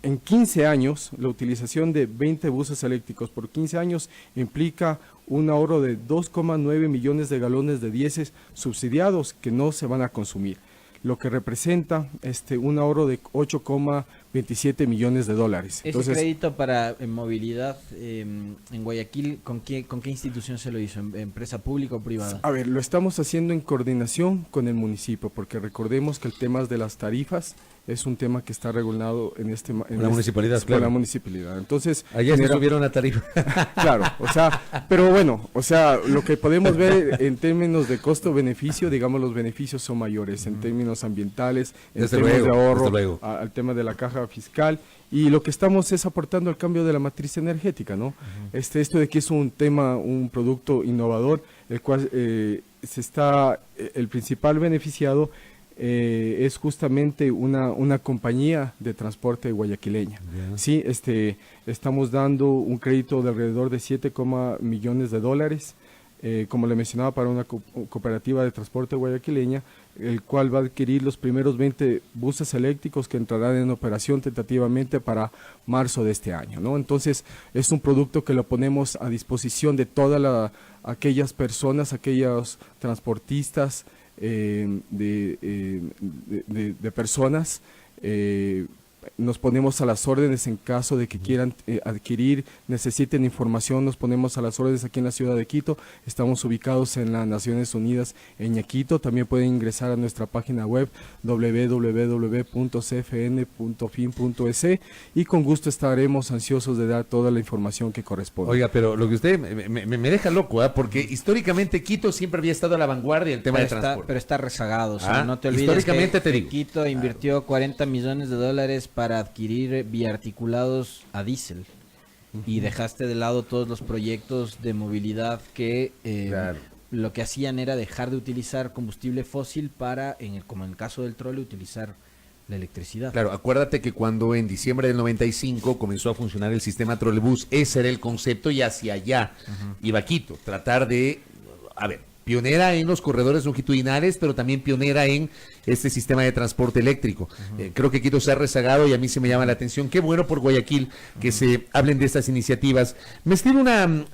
En 15 años, la utilización de 20 buses eléctricos por 15 años implica un ahorro de 2,9 millones de galones de diésel subsidiados que no se van a consumir. lo que representa un ahorro de 8,27 millones de dólares. Ese crédito para movilidad en Guayaquil, ¿con qué institución se lo hizo? ¿Empresa pública o privada? A ver, lo estamos haciendo en coordinación con el municipio, porque recordemos que el tema de las tarifas es un tema que está regulado en la municipalidad, claro. La municipalidad. Entonces, allá se subieron la tarifa. Claro, pero bueno, lo que podemos ver en términos de costo-beneficio, digamos, los beneficios son mayores en términos ambientales, en términos de ahorro, al tema de la caja fiscal, y lo que estamos es aportando al cambio de la matriz energética, ¿no? Esto de que es un producto innovador, el cual el principal beneficiado es justamente una compañía de transporte guayaquileña. Yeah. Sí, estamos dando un crédito de alrededor de 7, millones de dólares, como le mencionaba, para una cooperativa de transporte guayaquileña, el cual va a adquirir los primeros 20 buses eléctricos que entrarán en operación tentativamente para marzo de este año, ¿no? Entonces, es un producto que lo ponemos a disposición de todas aquellas personas, aquellos transportistas, de personas. Nos ponemos a las órdenes en caso de que quieran adquirir, necesiten información, nos ponemos a las órdenes aquí en la ciudad de Quito. Estamos ubicados en las Naciones Unidas en Ñaquito. También pueden ingresar a nuestra página web www.cfn.fin.es y con gusto estaremos ansiosos de dar toda la información que corresponde. Oiga, pero lo que usted me deja loco, porque históricamente Quito siempre había estado a la vanguardia del tema de transporte. Pero está rezagado, o sea, no te olvides históricamente que Quito invirtió 40 millones de dólares para adquirir biarticulados a diésel y dejaste de lado todos los proyectos de movilidad que lo que hacían era dejar de utilizar combustible fósil para, como en el caso del trole, utilizar la electricidad. Claro, acuérdate que cuando en diciembre del 95 comenzó a funcionar el sistema trolebús, ese era el concepto y hacia allá iba Quito, tratar de, pionera en los corredores longitudinales, pero también pionera en este sistema de transporte eléctrico. Creo que Quito se ha rezagado y a mí se me llama la atención. Qué bueno por Guayaquil que se hablen de estas iniciativas. Me escribe una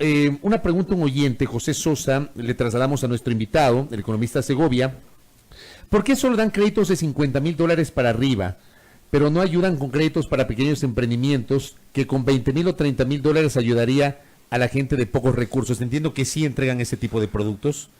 pregunta un oyente, José Sosa, le trasladamos a nuestro invitado, el economista Segovia. ¿Por qué solo dan créditos de $50,000 para arriba, pero no ayudan con créditos para pequeños emprendimientos que con $20,000 o $30,000 ayudaría a la gente de pocos recursos? Entiendo que sí entregan ese tipo de productos.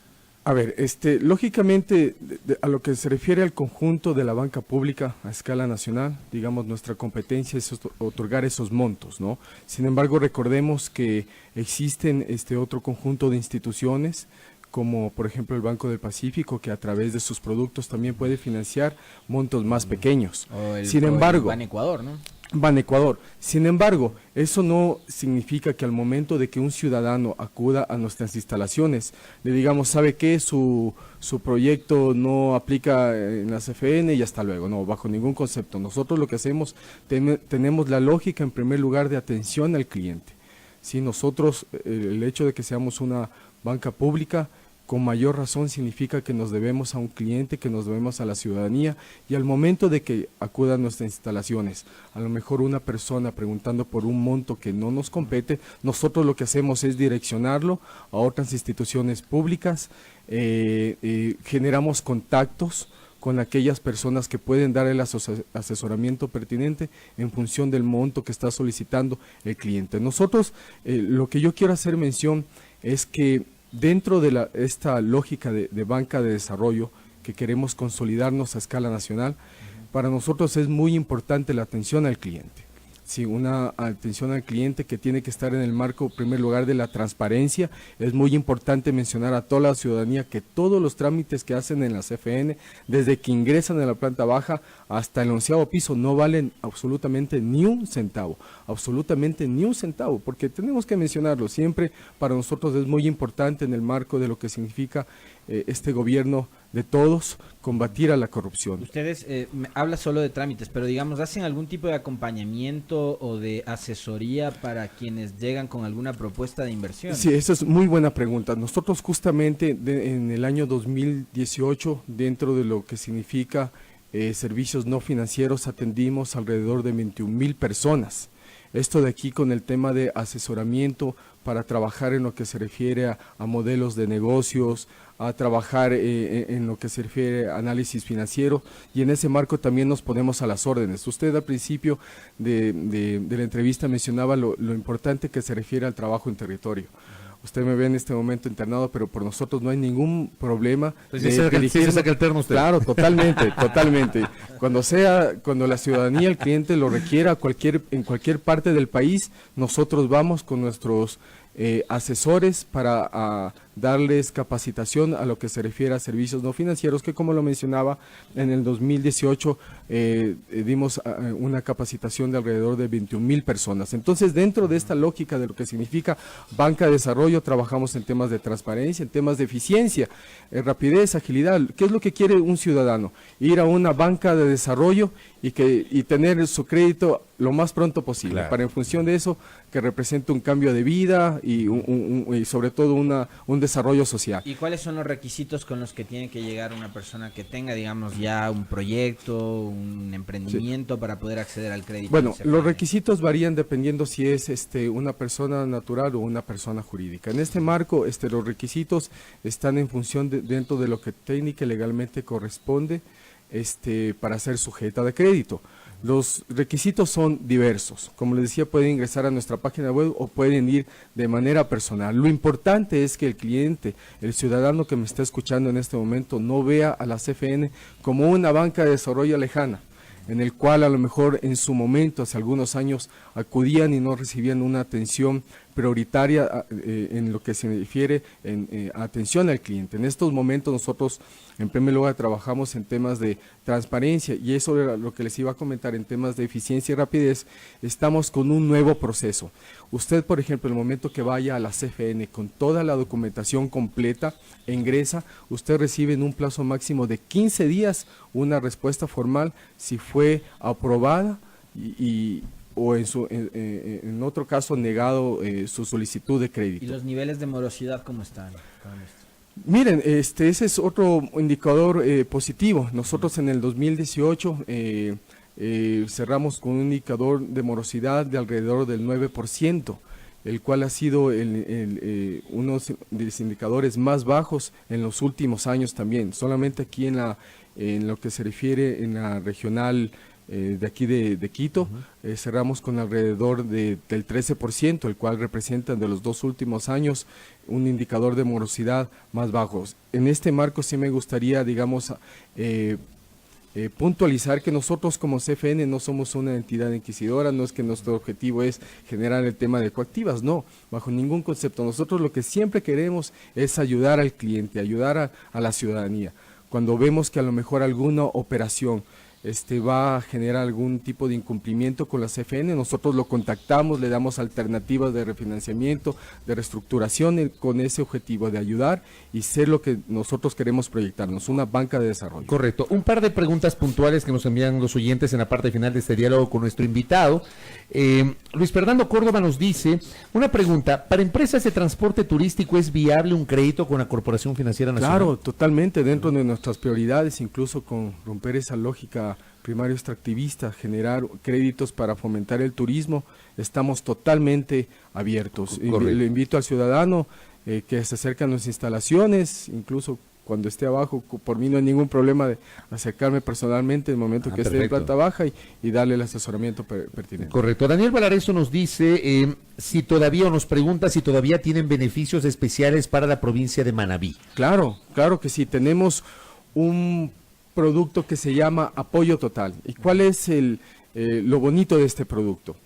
A ver, lógicamente, a lo que se refiere al conjunto de la banca pública a escala nacional, digamos, nuestra competencia es otorgar esos montos, ¿no? Sin embargo, recordemos que existen otro conjunto de instituciones, como por ejemplo el Banco del Pacífico, que a través de sus productos también puede financiar montos más pequeños. Sin embargo, Banecuador, ¿no? Banecuador. Sin embargo, eso no significa que al momento de que un ciudadano acuda a nuestras instalaciones, le digamos, ¿sabe qué? Su proyecto no aplica en la CFN y hasta luego. No, bajo ningún concepto. Nosotros lo que hacemos, tenemos la lógica en primer lugar de atención al cliente. ¿Sí? Nosotros, el hecho de que seamos una banca pública, con mayor razón significa que nos debemos a un cliente, que nos debemos a la ciudadanía, y al momento de que acudan a nuestras instalaciones, a lo mejor una persona preguntando por un monto que no nos compete, nosotros lo que hacemos es direccionarlo a otras instituciones públicas, generamos contactos con aquellas personas que pueden dar el asesoramiento pertinente en función del monto que está solicitando el cliente. Nosotros, lo que yo quiero hacer mención es que dentro de esta lógica de banca de desarrollo que queremos consolidarnos a escala nacional, para nosotros es muy importante la atención al cliente. Sí, una atención al cliente que tiene que estar en el marco, en primer lugar, de la transparencia. Es muy importante mencionar a toda la ciudadanía que todos los trámites que hacen en la CFN, desde que ingresan a la planta baja hasta el 11º piso, no valen absolutamente ni un centavo, porque tenemos que mencionarlo siempre. Para nosotros es muy importante en el marco de lo que significa este gobierno de todos, combatir a la corrupción. Ustedes habla solo de trámites, pero digamos, ¿hacen algún tipo de acompañamiento o de asesoría para quienes llegan con alguna propuesta de inversión? Sí, esa es muy buena pregunta. Nosotros justamente en el año 2018, dentro de lo que significa servicios no financieros, atendimos alrededor de 21,000 personas. Esto de aquí con el tema de asesoramiento para trabajar en lo que se refiere a modelos de negocios, a trabajar en lo que se refiere a análisis financiero, y en ese marco también nos ponemos a las órdenes. Usted al principio de la entrevista mencionaba lo importante que se refiere al trabajo en territorio. Usted me ve en este momento internado, pero por nosotros no hay ningún problema. Sí se saca el terno usted. Claro, totalmente, totalmente. Cuando la ciudadanía, el cliente lo requiera en cualquier parte del país, nosotros vamos con nuestros asesores para darles capacitación a lo que se refiere a servicios no financieros, que como lo mencionaba, en el 2018 dimos una capacitación de alrededor de 21,000 personas. Entonces, dentro de esta lógica de lo que significa banca de desarrollo, trabajamos en temas de transparencia, en temas de eficiencia, rapidez, agilidad. ¿Qué es lo que quiere un ciudadano? Ir a una banca de desarrollo y tener su crédito lo más pronto posible, claro, para en función de eso que represente un cambio de vida y sobre todo un desarrollo social. ¿Y cuáles son los requisitos con los que tiene que llegar una persona que tenga, digamos, ya un proyecto, un emprendimiento para poder acceder al crédito? Bueno, los requisitos varían dependiendo si es una persona natural o una persona jurídica. En este marco, los requisitos están en función dentro de lo que técnica y legalmente corresponde para ser sujeta de crédito. Los requisitos son diversos. Como les decía, pueden ingresar a nuestra página web o pueden ir de manera personal. Lo importante es que el cliente, el ciudadano que me está escuchando en este momento, no vea a la CFN como una banca de desarrollo lejana, en el cual a lo mejor en su momento, hace algunos años, acudían y no recibían una atención prioritaria en lo que se refiere a atención al cliente. En estos momentos nosotros, en primer lugar, trabajamos en temas de transparencia, y eso era lo que les iba a comentar en temas de eficiencia y rapidez. Estamos con un nuevo proceso. Usted, por ejemplo, en el momento que vaya a la CFN con toda la documentación completa, ingresa, usted recibe en un plazo máximo de 15 días una respuesta formal si fue aprobada o en otro caso negado su solicitud de crédito. ¿Y los niveles de morosidad cómo están? Miren, ese es otro indicador positivo. Nosotros en el 2018 cerramos con un indicador de morosidad de alrededor del 9%, el cual ha sido uno de los indicadores más bajos en los últimos años también. Solamente aquí en lo que se refiere en la regional de aquí de Quito, cerramos con alrededor del 13%, el cual representa de los 2 últimos años un indicador de morosidad más bajos. En este marco sí me gustaría, digamos, puntualizar que nosotros como CFN no somos una entidad inquisidora, no es que nuestro objetivo es generar el tema de coactivas, no, bajo ningún concepto. Nosotros lo que siempre queremos es ayudar al cliente, ayudar a la ciudadanía. Cuando vemos que a lo mejor alguna operación va a generar algún tipo de incumplimiento con la CFN, nosotros lo contactamos, le damos alternativas de refinanciamiento, de reestructuración con ese objetivo de ayudar y ser lo que nosotros queremos proyectarnos, una banca de desarrollo. Correcto. Un par de preguntas puntuales que nos envían los oyentes en la parte final de este diálogo con nuestro invitado. Luis Fernando Córdoba nos dice, una pregunta, ¿para empresas de transporte turístico es viable un crédito con la Corporación Financiera Nacional? Claro, totalmente, dentro de nuestras prioridades, incluso con romper esa lógica primario extractivista, generar créditos para fomentar el turismo, estamos totalmente abiertos. Le invito al ciudadano que se acerque a nuestras instalaciones, incluso cuando esté abajo, por mí no hay ningún problema de acercarme personalmente en el momento que esté en planta baja y darle el asesoramiento pertinente. Correcto. Daniel Valareso nos dice si todavía, o nos pregunta si todavía tienen beneficios especiales para la provincia de Manabí. Claro, claro que sí. Tenemos un producto que se llama Apoyo Total. ¿Y cuál es lo bonito de este producto?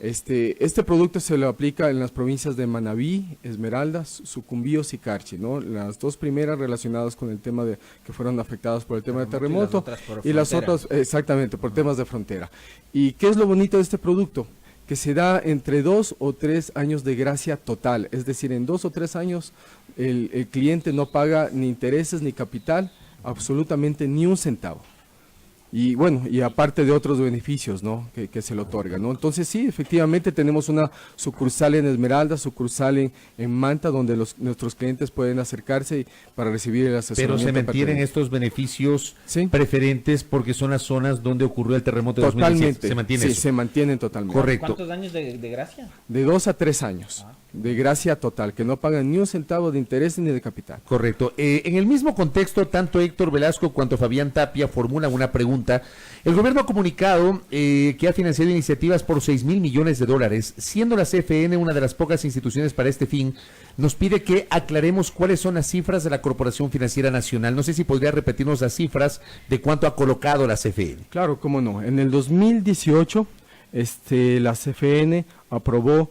Este producto se lo aplica en las provincias de Manabí, Esmeraldas, Sucumbíos y Carchi, ¿no? Las dos primeras relacionadas con el tema que fueron afectadas por el tema de terremoto y las otras exactamente por temas de frontera. ¿Y qué es lo bonito de este producto? Que se da entre 2 o 3 años de gracia total, es decir, en 2 o 3 años el cliente no paga ni intereses ni capital, absolutamente ni un centavo. y bueno, y aparte de otros beneficios, ¿no? que se le otorgan, ¿no? Entonces sí, efectivamente tenemos una sucursal en Esmeralda, sucursal en Manta, donde nuestros clientes pueden acercarse para recibir el asesoramiento. Pero se mantienen estos beneficios preferentes porque son las zonas donde ocurrió el terremoto de 2017. ¿Se mantiene eso? Sí, se mantienen totalmente. Correcto. ¿Cuántos años de gracia? De 2 a 3 años. De gracia total, que no pagan ni un centavo de interés ni de capital. Correcto. En el mismo contexto, tanto Héctor Velasco cuanto Fabián Tapia formulan una pregunta. El gobierno ha comunicado que ha financiado iniciativas por 6,000 millones de dólares, siendo la CFN una de las pocas instituciones para este fin. Nos pide que aclaremos cuáles son las cifras de la Corporación Financiera Nacional. No sé si podría repetirnos las cifras de cuánto ha colocado la CFN. Claro, cómo no. En el 2018, la CFN aprobó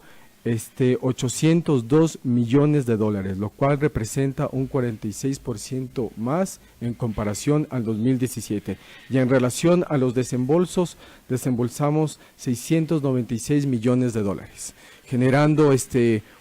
802 millones de dólares, lo cual representa un 46% más en comparación al 2017. Y en relación a los desembolsos, desembolsamos 696 millones de dólares, generando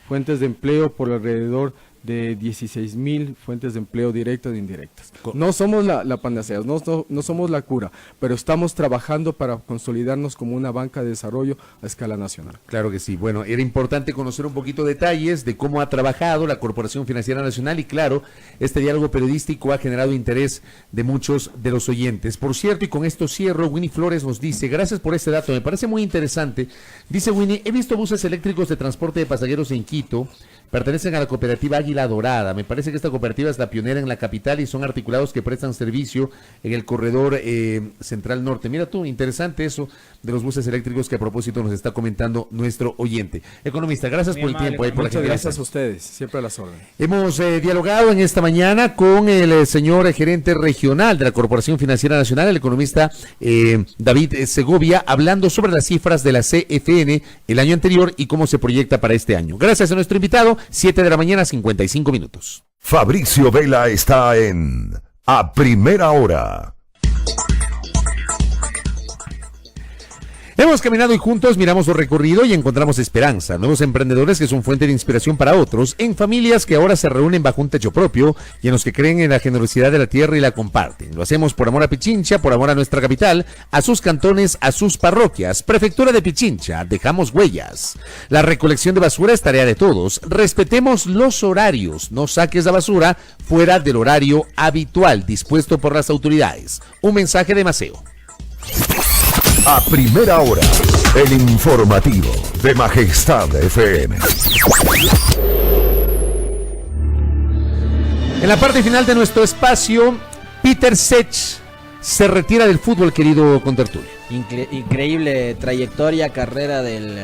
fuentes de empleo por alrededor de 16,000 fuentes de empleo directas e indirectas. No somos la panacea, no somos la cura, pero estamos trabajando para consolidarnos como una banca de desarrollo a escala nacional. Claro que sí. Bueno, era importante conocer un poquito detalles de cómo ha trabajado la Corporación Financiera Nacional y claro, este diálogo periodístico ha generado interés de muchos de los oyentes. Por cierto, y con esto cierro, Winnie Flores nos dice, gracias por este dato, me parece muy interesante. Dice Winnie, he visto buses eléctricos de transporte de pasajeros en Quito, pertenecen a la cooperativa Águila Dorada. Me parece que esta cooperativa es la pionera en la capital y son articulados que prestan servicio en el corredor central norte. Mira tú, interesante eso de los buses eléctricos que a propósito nos está comentando nuestro oyente. Economista, gracias por el tiempo. Muchas gracias a ustedes, siempre a las órdenes. Hemos dialogado en esta mañana con el señor gerente regional de la Corporación Financiera Nacional, el economista David Segovia, hablando sobre las cifras de la CFN el año anterior y cómo se proyecta para este año. Gracias a nuestro invitado. 7 de la mañana, 55 minutos. Fabricio Vela está en A Primera Hora. Hemos caminado y juntos miramos su recorrido y encontramos esperanza, nuevos emprendedores que son fuente de inspiración para otros, en familias que ahora se reúnen bajo un techo propio y en los que creen en la generosidad de la tierra y la comparten. Lo hacemos por amor a Pichincha, por amor a nuestra capital, a sus cantones, a sus parroquias. Prefectura de Pichincha, dejamos huellas. La recolección de basura es tarea de todos. Respetemos los horarios, no saques la basura fuera del horario habitual dispuesto por las autoridades. Un mensaje de Maceo. A Primera Hora, el informativo de Majestad FM. En la parte final de nuestro espacio, Peter Sech se retira del fútbol, querido contertulio. Increíble trayectoria, carrera del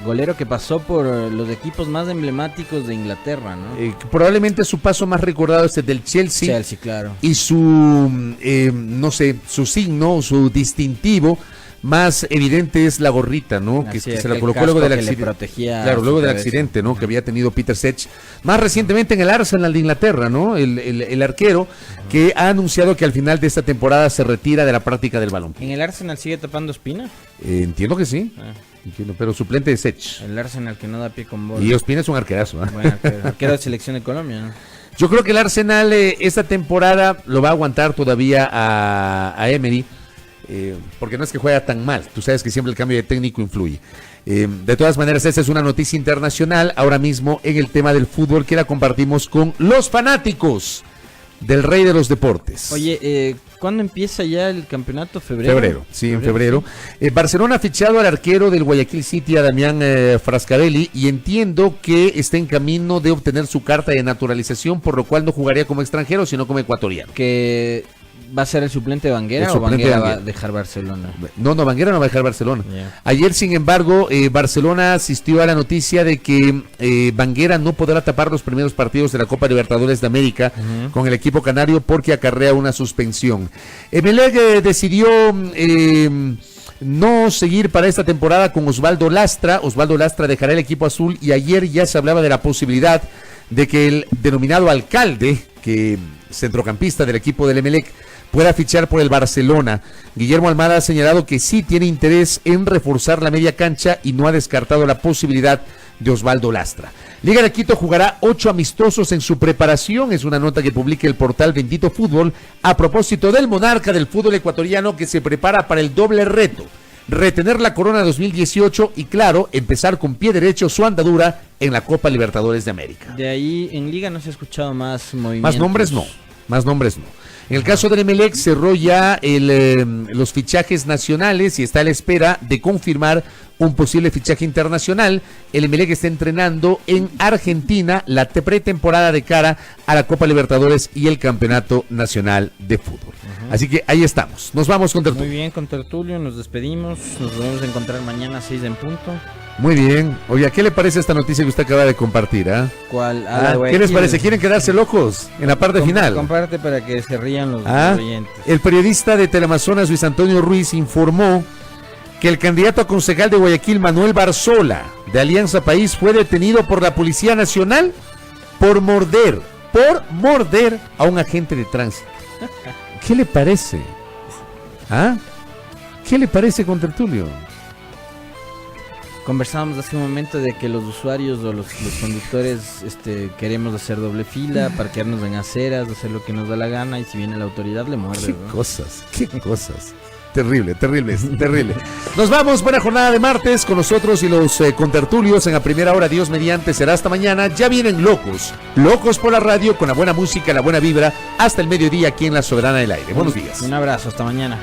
golero que pasó por los equipos más emblemáticos de Inglaterra, ¿no? Probablemente su paso más recordado es el del Chelsea. Chelsea, claro. Y su, no sé, su signo, su distintivo más evidente es la gorrita, ¿no? Que se la colocó luego del accidente. Claro, luego del accidente, ¿no? Que había tenido Peter Sech. Más recientemente en el Arsenal de Inglaterra, ¿no? El arquero que ha anunciado que al final de esta temporada se retira de la práctica del balón. ¿En el Arsenal sigue tapando Ospina? Entiendo que sí. Entiendo, pero suplente de Sech. El Arsenal que no da pie con bola. Y Ospina es un arquerazo, ¿eh? Bueno, arquero de selección de Colombia, ¿no? Yo creo que el Arsenal esta temporada lo va a aguantar todavía a Emery. Porque no es que juega tan mal, tú sabes que siempre el cambio de técnico influye. De todas maneras, esta es una noticia internacional ahora mismo en el tema del fútbol que la compartimos con los fanáticos del rey de los deportes. Oye, ¿cuándo empieza ya el campeonato? ¿Febrero? Febrero, sí, en febrero. Barcelona ha fichado al arquero del Guayaquil City, a Damián Frascarelli, y entiendo que está en camino de obtener su carta de naturalización, por lo cual no jugaría como extranjero, sino como ecuatoriano. Que ¿va a ser el suplente de Banguera o Banguera va a dejar Barcelona? No, Banguera no va a dejar Barcelona. Yeah. Ayer, sin embargo, Barcelona asistió a la noticia de que Banguera no podrá tapar los primeros partidos de la Copa Libertadores de América con el equipo canario porque acarrea una suspensión. Emelec decidió no seguir para esta temporada con Osvaldo Lastra. Osvaldo Lastra dejará el equipo azul y ayer ya se hablaba de la posibilidad de que el denominado alcalde, centrocampista del equipo del Emelec, pueda fichar por el Barcelona. Guillermo Almada ha señalado que sí tiene interés en reforzar la media cancha y no ha descartado la posibilidad de Osvaldo Lastra. Liga de Quito jugará 8 amistosos en su preparación, es una nota que publica el portal Bendito Fútbol a propósito del monarca del fútbol ecuatoriano que se prepara para el doble reto: retener la corona 2018 y, claro, empezar con pie derecho su andadura en la Copa Libertadores de América. De ahí en Liga no se ha escuchado más movimientos. Más nombres no. En el caso del Emelec cerró ya los fichajes nacionales y está a la espera de confirmar un posible fichaje internacional. El Emelec está entrenando en Argentina la pretemporada de cara a la Copa Libertadores y el Campeonato Nacional de Fútbol. Así que ahí estamos. Nos vamos con Tertulio. Muy bien, con Tertulio, nos despedimos. Nos volvemos a encontrar mañana a 6 en punto. Muy bien. Oye, ¿qué le parece esta noticia que usted acaba de compartir? ¿Cuál? ¿Qué les parece? ¿Quieren quedarse locos en la parte final? Comparte para que se rían los oyentes. El periodista de Teleamazonas, Luis Antonio Ruiz, informó que el candidato a concejal de Guayaquil, Manuel Barzola, de Alianza País, fue detenido por la Policía Nacional por morder a un agente de tránsito. ¿Qué le parece? ¿Qué le parece, con Tertulio? Conversábamos hace un momento de que los usuarios o los conductores queremos hacer doble fila, parquearnos en aceras, hacer lo que nos da la gana, y si viene la autoridad le muerde. Qué cosas. Terrible. Nos vamos, buena jornada de martes con nosotros y los contertulios en la primera hora. Dios mediante, será hasta mañana. Ya vienen locos por la radio, con la buena música, la buena vibra, hasta el mediodía aquí en La Soberana del Aire. Buenos días. Un abrazo, hasta mañana.